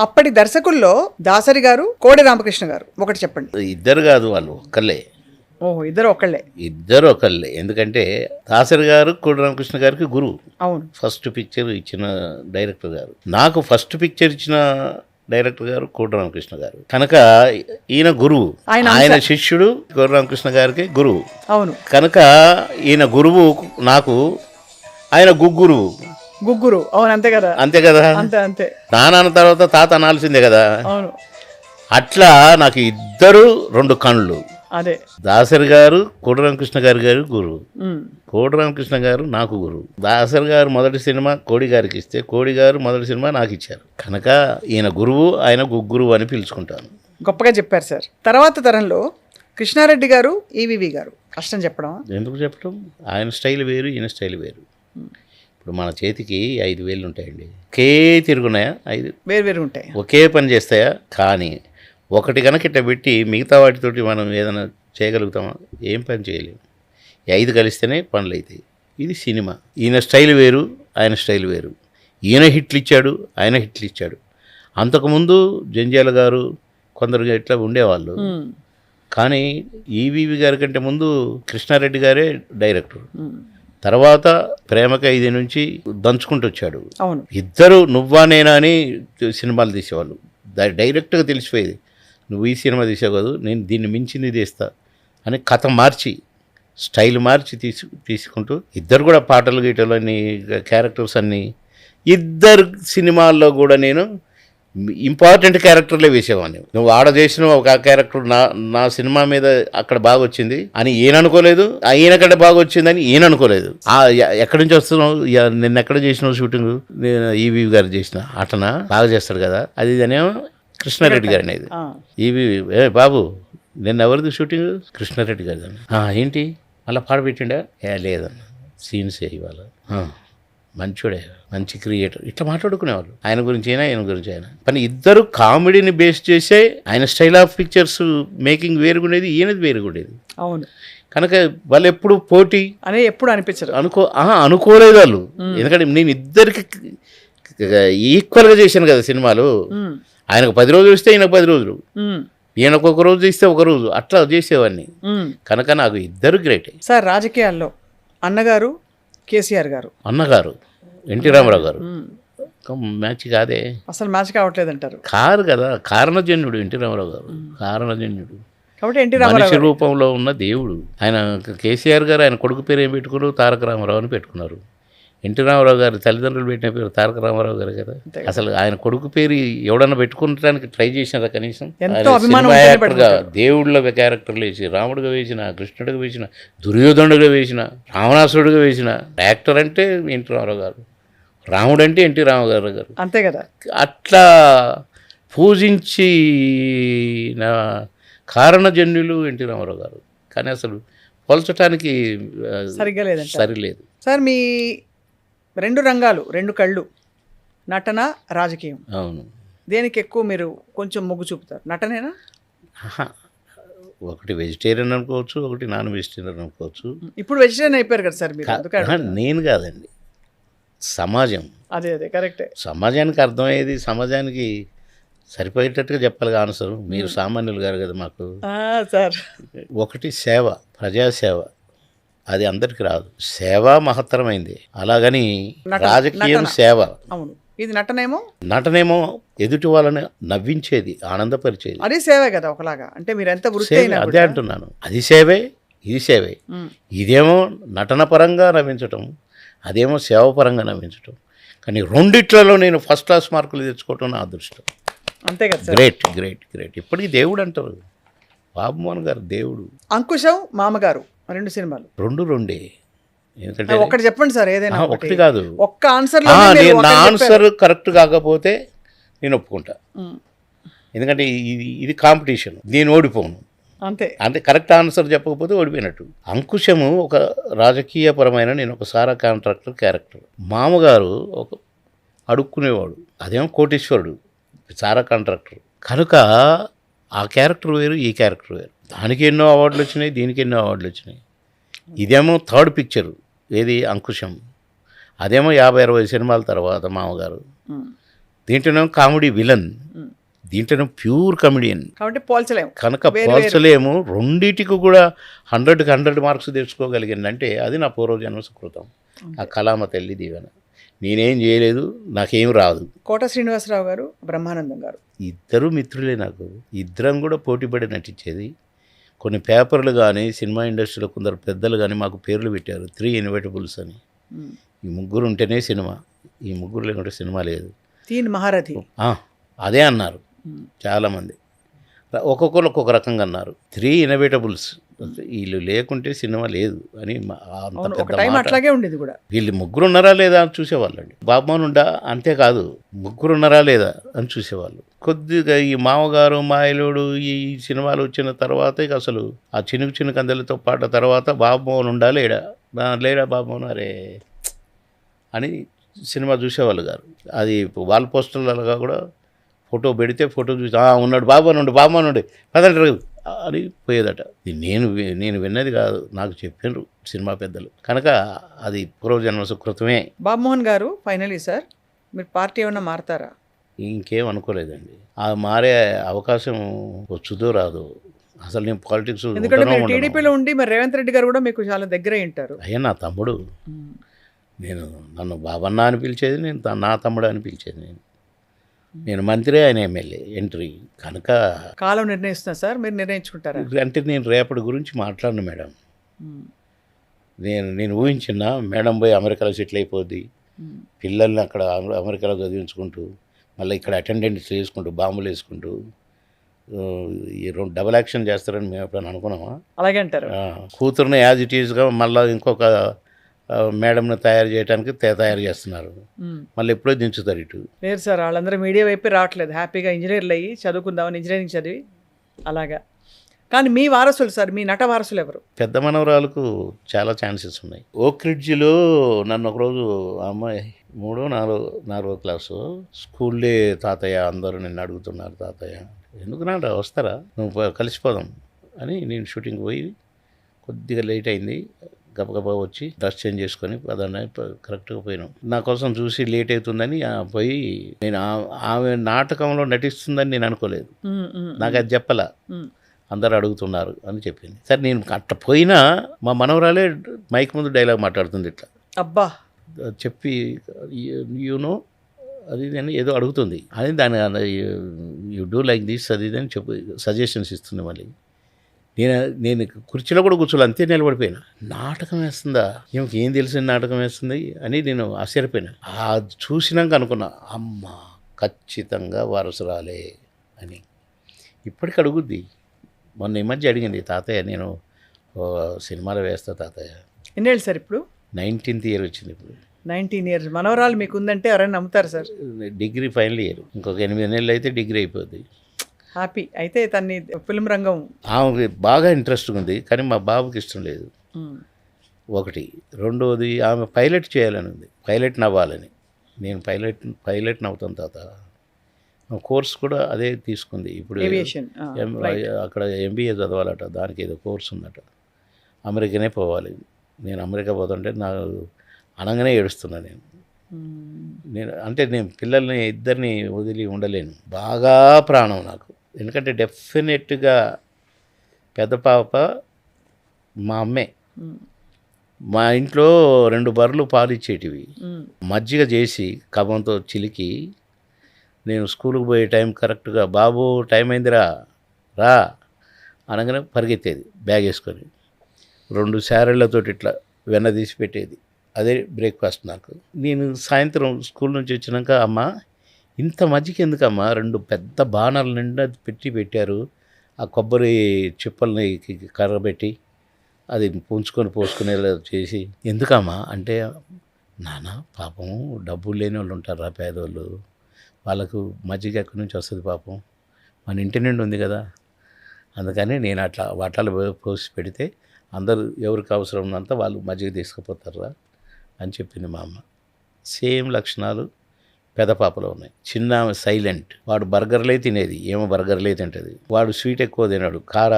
అప్పటి దర్శకుల్లో దాసరి గారు, కోడి రామకృష్ణ గారు, ఒకటి చెప్పండి. ఇద్దరు కాదు, వాళ్ళు ఒక్కళ్ళే. ఓహో, ఇద్దరు ఒకళ్ళే. ఇద్దరు ఒకళ్ళే. ఎందుకంటే దాసరి గారు కోడి రామకృష్ణ గారికి గురువు. అవును. ఫస్ట్ పిక్చర్ ఇచ్చిన డైరెక్టర్ గారు. నాకు ఫస్ట్ పిక్చర్ ఇచ్చిన డైరెక్టర్ గారు కోడి రామకృష్ణ గారు కనుక ఈయన గురువు, ఆయన శిష్యుడు కోడి రామకృష్ణ గారికి గురువు. అవును. కనుక ఈయన గురువు నాకు, ఆయన గుగ్గురువు. గుగ్గురు. అవును, అంతే కదా. అంతే కదా. అంతే అంతే. నాన్న తర్వాత తాత అనాల్సిందే కదా. అవును. అట్లా నాకు ఇద్దరు రెండు కళ్ళు. అదే దాసరి గారు కోడి రామకృష్ణ గారు గురువు, కోడి రామకృష్ణ గారు నాకు గురువు. దాసరి గారు మొదటి సినిమా కోడి గారికి ఇస్తే కోడి గారు మొదటి సినిమా నాకు ఇచ్చారు. కనుక ఈయన గురువు, ఆయన గురువు అని పిలుచుకుంటాను. గొప్పగా చెప్పారు సార్. తర్వాత తరంలో కృష్ణారెడ్డి గారు, ఈవీవి గారు. కష్టం చెప్పడం. ఎందుకు చెప్పడం? ఆయన స్టైల్ వేరు, ఈయన స్టైల్ వేరు. ఇప్పుడు మన చేతికి 5 వేళ్ళు ఉంటాయండి, ఒకే తిరుగున్నాయా? 5 వేరు ఉంటాయి, ఒకే పని చేస్తాయా? కానీ ఒకటి కనుక ఇట్లా పెట్టి మిగతా వాటితోటి మనం ఏదైనా చేయగలుగుతామా? ఏం పని చేయలేము. 5 కలిస్తేనే పనులు అవుతాయి. ఇది సినిమా. ఈయన స్టైల్ వేరు, ఆయన స్టైల్ వేరు. ఈయన హిట్లు ఇచ్చాడు, ఆయన హిట్లు ఇచ్చాడు. అంతకుముందు జంజాల గారు కొందరు ఇట్లా ఉండేవాళ్ళు. కానీ ఈవీవి గారి కంటే ముందు కృష్ణారెడ్డి గారే డైరెక్టర్. తర్వాత ప్రేమక 5 నుంచి దంచుకుంటూ వచ్చాడు. అవును. ఇద్దరు నువ్వా నేనా అని సినిమాలు తీసేవాళ్ళు. డైరెక్ట్గా తెలిసిపోయేది, నువ్వు ఈ సినిమా తీసావు కాదు, నేను దీన్ని మించింది తీస్తా అని కథ మార్చి స్టైల్ మార్చి తీసుకుంటూ ఇద్దరు కూడా పాటలు గీటలు అన్ని క్యారెక్టర్స్ అన్నీ ఇద్దరు సినిమాల్లో కూడా నేను ఇంపార్టెంట్ క్యారెక్టర్లే వేసేవాడిని. నువ్వు ఆడ చేసిన ఒక క్యారెక్టర్ నా సినిమా మీద అక్కడ బాగా వచ్చింది అని ఈయన అనుకోలేదు, ఈయన కంటే బాగా వచ్చిందని ఈయన అనుకోలేదు. ఎక్కడి నుంచి వస్తున్నావు, నిన్న ఎక్కడ చేసినావు షూటింగ్? నేను ఈవీ గారు చేసిన అటనా బాగా చేస్తాడు కదా అది ఇదనేమో కృష్ణారెడ్డి గారు అనేది. ఈవీ బాబు నిన్న ఎవరిది షూటింగ్? కృష్ణారెడ్డి గారి. ఏంటి మళ్ళీ పాట పెట్టిండా? లేదన్న సీన్స్ ఇవాళ. మంచోడే, మంచి క్రియేటర్. ఇట్లా మాట్లాడుకునేవాళ్ళు ఆయన గురించి అయినా ఈయన గురించి అయినా. కానీ ఇద్దరు కామెడీని బేస్ చేసే ఆయన స్టైల్ ఆఫ్ పిక్చర్స్ మేకింగ్ వేరుగుండేది, ఈయనది వేరుగుండేది. అవును. కనుక వాళ్ళు ఎప్పుడు పోటీ అని ఎప్పుడు అనిపించరు, అనుకోలేదు వాళ్ళు. ఎందుకంటే నేను ఇద్దరికి ఈక్వల్గా చేశాను కదా సినిమాలు. ఆయనకు 10 రోజులు ఇస్తే ఈయనకు 10 రోజులు, ఈయనకు ఒక రోజు ఇస్తే ఒక రోజు, అట్లా చేసేవాడిని. కనుక నాకు ఇద్దరు గ్రేట్. సార్ రాజకీయాల్లో అన్నగారు కేసీఆర్ గారు, అన్నగారు ఎన్టీ రామారావు గారు మ్యాచ్ కాదే, అసలు మ్యాచ్ కావట్లేదు అంటారు. కారు కదా, కారణజన్యుడు ఎన్టీ రామారావు గారు. కారణజన్యుడు కాబట్టి ఎన్టీ రామారావు మనిషి రూపంలో ఉన్న దేవుడు ఆయన. కేసీఆర్ గారు ఆయన కొడుకు పేరు ఏం పెట్టుకున్నారు? తారక రామారావు అని పెట్టుకున్నారు. ఎన్టీ రామారావు గారు తల్లిదండ్రులు పెట్టిన పేరు తారక రామారావు గారు కదా. అసలు ఆయన కొడుకు పేరు ఎవడన్నా పెట్టుకోవడానికి ట్రై చేసినారా కనీసం? యాక్టర్గా దేవుళ్ళ క్యారెక్టర్లు వేసి, రాముడిగా వేసిన, కృష్ణుడిగా వేసిన, దుర్యోధనుడిగా వేసిన, రావణాసురుడిగా వేసిన యాక్టర్ అంటే ఎన్టీ రామారావు గారు. రాముడు అంటే ఎన్టీ రామారావు గారు. అంతే కదా. అట్లా పూజించి నా కారణజన్యులు ఎన్టీ రామారావు గారు. కానీ అసలు పోల్చడానికి సరిలేదు. సార్ మీ 2 రంగాలు, 2 కళ్ళు, నటన, రాజకీయం. అవును. దేనికి ఎక్కువ మీరు కొంచెం మొగ్గు చూపుతారు? నటనేనా? ఒకటి వెజిటేరియన్ అనుకోవచ్చు, ఒకటి నాన్ వెజిటేరియన్ అనుకోవచ్చు. ఇప్పుడు వెజిటేరియన్ అయిపోయారు కదా సార్ మీరు. నేను కాదండి, సమాజం. అదే కరెక్టే. సమాజానికి అర్థమయ్యేది, సమాజానికి సరిపోయేటట్టుగా చెప్పాలి ఆన్సర్. మీరు సామాన్యులు గారు కదా మాకు. సార్ ఒకటి సేవ, ప్రజాసేవ. అది అందరికి రాదు. సేవ మహత్తరమైంది. అలాగని రాజకీయం సేవ. అవును. ఇది నటనేమో ఎదుటి వాళ్ళని నవ్వించేది, ఆనందపరిచేది. అది సేవే కదా ఒకలాగా. అంటే మీరు ఎంత వృత్తి అయినా అదే అంటున్నాను. అది సేవే, ఇది సేవే. ఇదేమో నటన పరంగా నవ్వించటం, అదేమో సేవ పరంగా నవ్వించటం. కానీ రెండిట్లలో నేను ఫస్ట్ క్లాస్ మార్కులు తెచ్చుకోవటం నా అదృష్టం. అంతే కదా. Great great great. ఇప్పటికీ దేవుడు అంటారు. బాబుమోహన్ గారు దేవుడు. అంకుశం, మామగారు 2 సినిమాలు. 2 2 ఎందుకంటే ఒకటి చెప్పండి సార్, ఏదైనా ఒకటి కాదు, ఒక్క ఆన్సర్ నా ఆన్సర్ కరెక్ట్ కాకపోతే నేను ఒప్పుకుంటా. ఎందుకంటే ఇది కాంపిటీషన్, నేను ఓడిపోను. అంతే. అంటే కరెక్ట్ ఆన్సర్ చెప్పకపోతే ఓడిపోయినట్టు. అంకుశము ఒక రాజకీయపరమైన, నేను ఒక సారా కాంట్రాక్టర్ క్యారెక్టర్. మామగారు ఒక అడుక్కునేవాడు, అదేమో కోటీశ్వరుడు, సారా కాంట్రాక్టర్. కనుక ఆ క్యారెక్టర్ వేరు, ఈ క్యారెక్టర్ వేరు. దానికి ఎన్నో అవార్డులు వచ్చినాయి, దీనికి ఎన్నో అవార్డులు వచ్చినాయి. ఇదేమో థర్డ్ పిక్చరు, ఏది అంకుశం. అదేమో 50-60 సినిమాల తర్వాత మామగారు. దీంట్లోనేమో కామెడీ విలన్, దీంట్లోనే ప్యూర్ కమెడియన్. కాబట్టి పోల్చలేము. కనుక పోల్చలేము. రెండింటికి కూడా 100కి 100 మార్క్స్ తెచ్చుకోగలిగిందంటే అది నా పూర్వజన్మ సుకృతం. ఆ కళామ తల్లి దీవెన. నేనేం చేయలేదు, నాకేం రాదు. కోట శ్రీనివాసరావు గారు, బ్రహ్మానందం గారు ఇద్దరు మిత్రులే నాకు. ఇద్దరం కూడా పోటీపడి నటించేది. కొన్ని పేపర్లు కానీ, సినిమా ఇండస్ట్రీలో కొందరు పెద్దలు కానీ మాకు పేర్లు పెట్టారు, 3 ఇన్వైటబుల్స్ అని. ఈ ముగ్గురు ఉంటేనే సినిమా, ఈ ముగ్గురు లేకుంటే సినిమా లేదు. 3 మహారథి అదే అన్నారు చాలామంది. ఒక్కొక్కరు ఒక్కొక్క రకంగా అన్నారు. 3 ఇన్నోవేటబుల్స్, వీళ్ళు లేకుంటే సినిమా లేదు అని. అట్లాగే ఉండేది కూడా. వీళ్ళు ముగ్గురు ఉన్నారా లేదా అని చూసేవాళ్ళండి. బాబుమోహన్ ఉండా, అంతేకాదు ముగ్గురు ఉన్నారా లేదా అని చూసేవాళ్ళు. కొద్దిగా ఈ మామగారు, మాయలుడు ఈ సినిమాలు వచ్చిన తర్వాత ఇక అసలు ఆ చినుకు చినుకు అందరితో పాట తర్వాత బాబుమోహన్ ఉండా లేడా, లేడా బాబుమోహన్ అరే అని సినిమా చూసేవాళ్ళు గారు. అది వాల్ పోస్టర్లుగా కూడా ఫోటో పెడితే ఫోటో చూసి ఉన్నాడు బాబుమోహన్ ఉండి పదండి అని పోయేదట. నేను విన్నది కాదు, నాకు చెప్పినారు సినిమా పెద్దలు. కనుక అది పూర్వజన్మ సుకృతమే. బాబుమోహన్ గారు, ఫైనలీ సార్ మీరు పార్టీ ఏమన్నా మారతారా? ఇంకేం అనుకోలేదండి. ఆ మారే అవకాశం వచ్చుదో రాదు. అసలు నేను పాలిటిక్స్ టీడీపీలో ఉండి మరి రేవంత్ రెడ్డి గారు కూడా మీకు చాలా దగ్గర ఉంటారు. అయ్యా నా తమ్ముడు, నన్ను బాబన్న అని పిలిచేది, నేను నా తమ్ముడు అని పిలిచేది. నేను మంత్రి, ఆయన ఎమ్మెల్యే ఎంట్రీ. కనుక కాలం నిర్ణయిస్తున్నా సార్, మీరు నిర్ణయించుకుంటారా? అంటే నేను రేపటి గురించి మాట్లాడను మేడం. నేను ఊహించినా మేడం పోయి అమెరికాలో సెటిల్ అయిపోద్ది, పిల్లల్ని అక్కడ అమెరికాలో చదివించుకుంటూ మళ్ళీ ఇక్కడ అటెండెంట్స్ చేసుకుంటూ బాంబులు వేసుకుంటూ ఈ 2 డబుల్ యాక్షన్ చేస్తారని మేము ఎప్పుడైనా అనుకున్నామా? అలాగే అంటారు. కూతురుని యాజ్ ఇట్ ఈజ్గా మళ్ళీ ఇంకొక మేడంను తయారు చేయడానికి తయారు చేస్తున్నారు, మళ్ళీ ఎప్పుడో దించుతారు ఇటు. లేదు సార్, వాళ్ళందరూ మీడియా వైపే రావట్లేదు, హ్యాపీగా ఇంజనీర్లు అయ్యి చదువుకుందామని ఇంజనీరింగ్ చదివి అలాగా. కానీ మీ వారసులు సార్, మీ నట వారసులు ఎవరు? పెద్ద మనవరాలకు చాలా ఛాన్సెస్ ఉన్నాయి. ఓక్ రిడ్జ్లో నన్ను ఒకరోజు అమ్మాయి 3-4 క్లాసు స్కూల్ డే తాతయ్య అందరూ నిన్ను అడుగుతున్నారు, తాతయ్య ఎందుకు నాట వస్తారా, నువ్వు కలిసిపోదాం అని. నేను షూటింగ్ పోయి కొద్దిగా లేట్ అయింది, గబగబా వచ్చి డ్రెస్ చేంజ్ చేసుకొని అదన్నీ కరెక్ట్గా పోయినాం. నా కోసం చూసి లేట్ అవుతుందని పోయి, నేను ఆమె నాటకంలో నటిస్తుందని నేను అనుకోలేదు, నాకు అది చెప్పలా, అందరు అడుగుతున్నారు అని చెప్పింది. సరే నేను అట్ట పోయినా మా మనవరాలే మైక్ ముందు డైలాగ్ మాట్లాడుతుంది ఇట్లా, అబ్బా చెప్పి యూనో అది అని ఏదో అడుగుతుంది అని, దాని యూ డూ లైక్ దిస్ అది ఇది అని చెప్పి సజెషన్స్ ఇస్తుంది. మళ్ళీ నేను కుర్చీలో కూడా కూర్చోలే, అంతే నిలబడిపోయినా. నాటకం వేస్తుందా, ఈమెకి ఏం తెలిసిన నాటకం వేస్తుంది అని నేను ఆశ్చర్యపోయినా. అది చూసినాక అనుకున్నా, అమ్మ ఖచ్చితంగా వారసురాలే అని. ఇప్పటికి అడుగుద్ది. మొన్న ఈ మధ్య అడిగింది, తాతయ్య నేను సినిమాలో వేస్తా తాతయ్య. ఎన్నేళ్ళు సార్ ఇప్పుడు? 19th ఇయర్ వచ్చింది ఇప్పుడు. 19 years మనవరాలు మీకు ఉందంటే ఎవరైనా నమ్ముతారు సార్? డిగ్రీ ఫైనల్ ఇయర్, ఇంకొక 8 నెలలు అయితే డిగ్రీ అయిపోద్ది. హ్యాపీ. అయితే తన్ని ఫిల్మ్ రంగం ఆమెకి బాగా ఇంట్రెస్ట్ ఉంది, కానీ మా బాబుకి ఇష్టం లేదు. ఒకటి. రెండోది ఆమె పైలట్ చేయాలని ఉంది, పైలట్ నవ్వాలని. నేను పైలట్ నవ్వుతాను తాత. కోర్స్ కూడా అదే తీసుకుంది ఇప్పుడు. అక్కడ MBA చదవాలట, దానికి ఏదో కోర్స్ ఉందట. అమెరికానే పోవాలి. నేను అమెరికా పోతుంటే నాకు అనగానే ఏడుస్తున్నా. నేను పిల్లల్ని ఇద్దరిని వదిలి ఉండలేను, బాగా ప్రాణం నాకు. ఎందుకంటే డెఫినెట్గా పెద్ద పాప మా అమ్మే. మా ఇంట్లో 2 బర్రెలు పాలు ఇచ్చేటివి, మజ్జిగ చేసి కవ్వంతో చిలికి నేను స్కూల్కి పోయే టైం కరెక్ట్గా బాబు టైం అయిందిరా రా అనగానే పరిగెత్తేది బ్యాగ్ వేసుకొని. 2 శారీలతో ఇట్లా వెన్న తీసి పెట్టేది, అదే బ్రేక్ఫాస్ట్ నాకు. నేను సాయంత్రం స్కూల్ నుంచి వచ్చినాక, అమ్మ ఇంత మజ్జిగ ఎందుకమ్మా, 2 పెద్ద బాణాల నిండా పెట్టారు, ఆ కొబ్బరి చిప్పల్ని కర్ర పెట్టి అది పోసుకునేలా చేసి ఎందుకమ్మా అంటే, నాన్న పాపం డబ్బులు లేని వాళ్ళు ఉంటారు పేదోళ్ళు, వాళ్ళకు మజ్జిగ ఎక్కడి నుంచి వస్తుంది పాపం, మన ఇంటి నుండి ఉంది కదా, అందుకని నేను అట్లా వాటాలు పోసి పెడితే అందరూ ఎవరికి అవసరం ఉన్నంత వాళ్ళు మజ్జిగ తీసుకుపోతారా అని చెప్పింది మా అమ్మ. సేమ్ లక్షణాలు పెద్ద పాపలో ఉన్నాయి. చిన్న ఆమె సైలెంట్, వాడు బర్గర్లే తినేది, ఏమో బర్గర్లే తింటుంది, వాడు స్వీట్ ఎక్కువ తినాడు, కార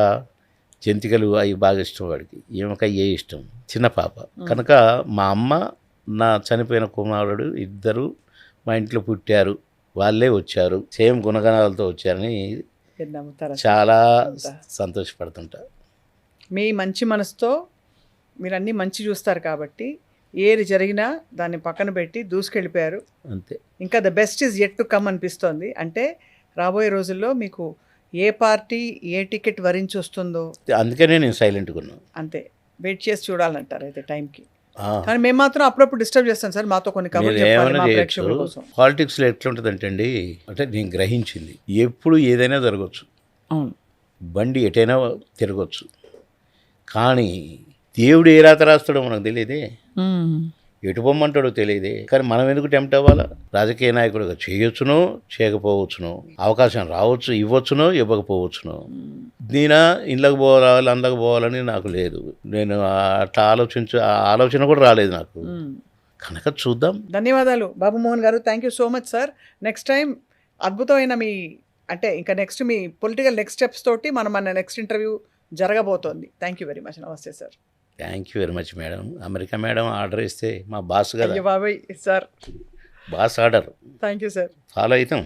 జంతికలు అవి బాగా ఇష్టం వాడికి, ఏమక ఏ ఇష్టం, చిన్న పాప. కనుక మా అమ్మ నా చనిపోయిన కుమారుడు ఇద్దరు మా ఇంట్లో పుట్టారు, వాళ్ళే వచ్చారు, సేమ్ గుణగణాలతో వచ్చారని చాలా సంతోషపడుతుంటా. మీ మంచి మనసుతో మీరు అన్నీ మంచి చూస్తారు కాబట్టి ఏది జరిగినా దాన్ని పక్కన పెట్టి దూసుకెళ్ళిపోయారు. అంతే. ఇంకా the best is yet to come అనిపిస్తోంది. అంటే రాబోయే రోజుల్లో మీకు ఏ పార్టీ ఏ టికెట్ వరించి వస్తుందో అందుకనే నేను సైలెంట్గా ఉన్నాను. అంతే, వెయిట్ చేసి చూడాలంటారు అయితే టైంకి. కానీ మేము మాత్రం అప్పుడప్పుడు డిస్టర్బ్ చేస్తాం సార్, మాతో కొన్ని కబుర్లు చెప్పాలి మా ప్రేక్షకుల కోసం. పాలిటిక్స్లో ఎట్లుంటుందంటే అండి, అంటే నేను గ్రహించింది ఎప్పుడు ఏదైనా జరగవచ్చు, అవును, బండి ఎటైనా తిరగచ్చు, కానీ దేవుడు ఏ రాత రాస్తాడో మనకు తెలియదే, ఎటు పొమ్మంటాడో తెలియదే. కానీ మనం ఎందుకు టెంప్ట్ అవ్వాలా? రాజకీయ నాయకుడిగా చేయొచ్చునో చేయకపోవచ్చునో, అవకాశం రావచ్చు, ఇవ్వచ్చునో ఇవ్వకపోవచ్చునో. నేనా ఇళ్ళకి పోవాలి అందులోకి పోవాలని నాకు లేదు, నేను అట్లా ఆలోచన కూడా రాలేదు నాకు. కనుక చూద్దాం. ధన్యవాదాలు బాబు మోహన్ గారు, thank you so much sir. Next time అద్భుతమైన మీ అంటే ఇంకా నెక్స్ట్ మీ పొలిటికల్ నెక్స్ట్ స్టెప్స్ తోటి మన నెక్స్ట్ ఇంటర్వ్యూ జరగబోతోంది. Thank you very much. నమస్తే sir. Thank you very much madam. America madam order ఇస్తే మా బాస్ కదా, బాబాయ్ sir, boss order thank you sir. Follow అవుతాం.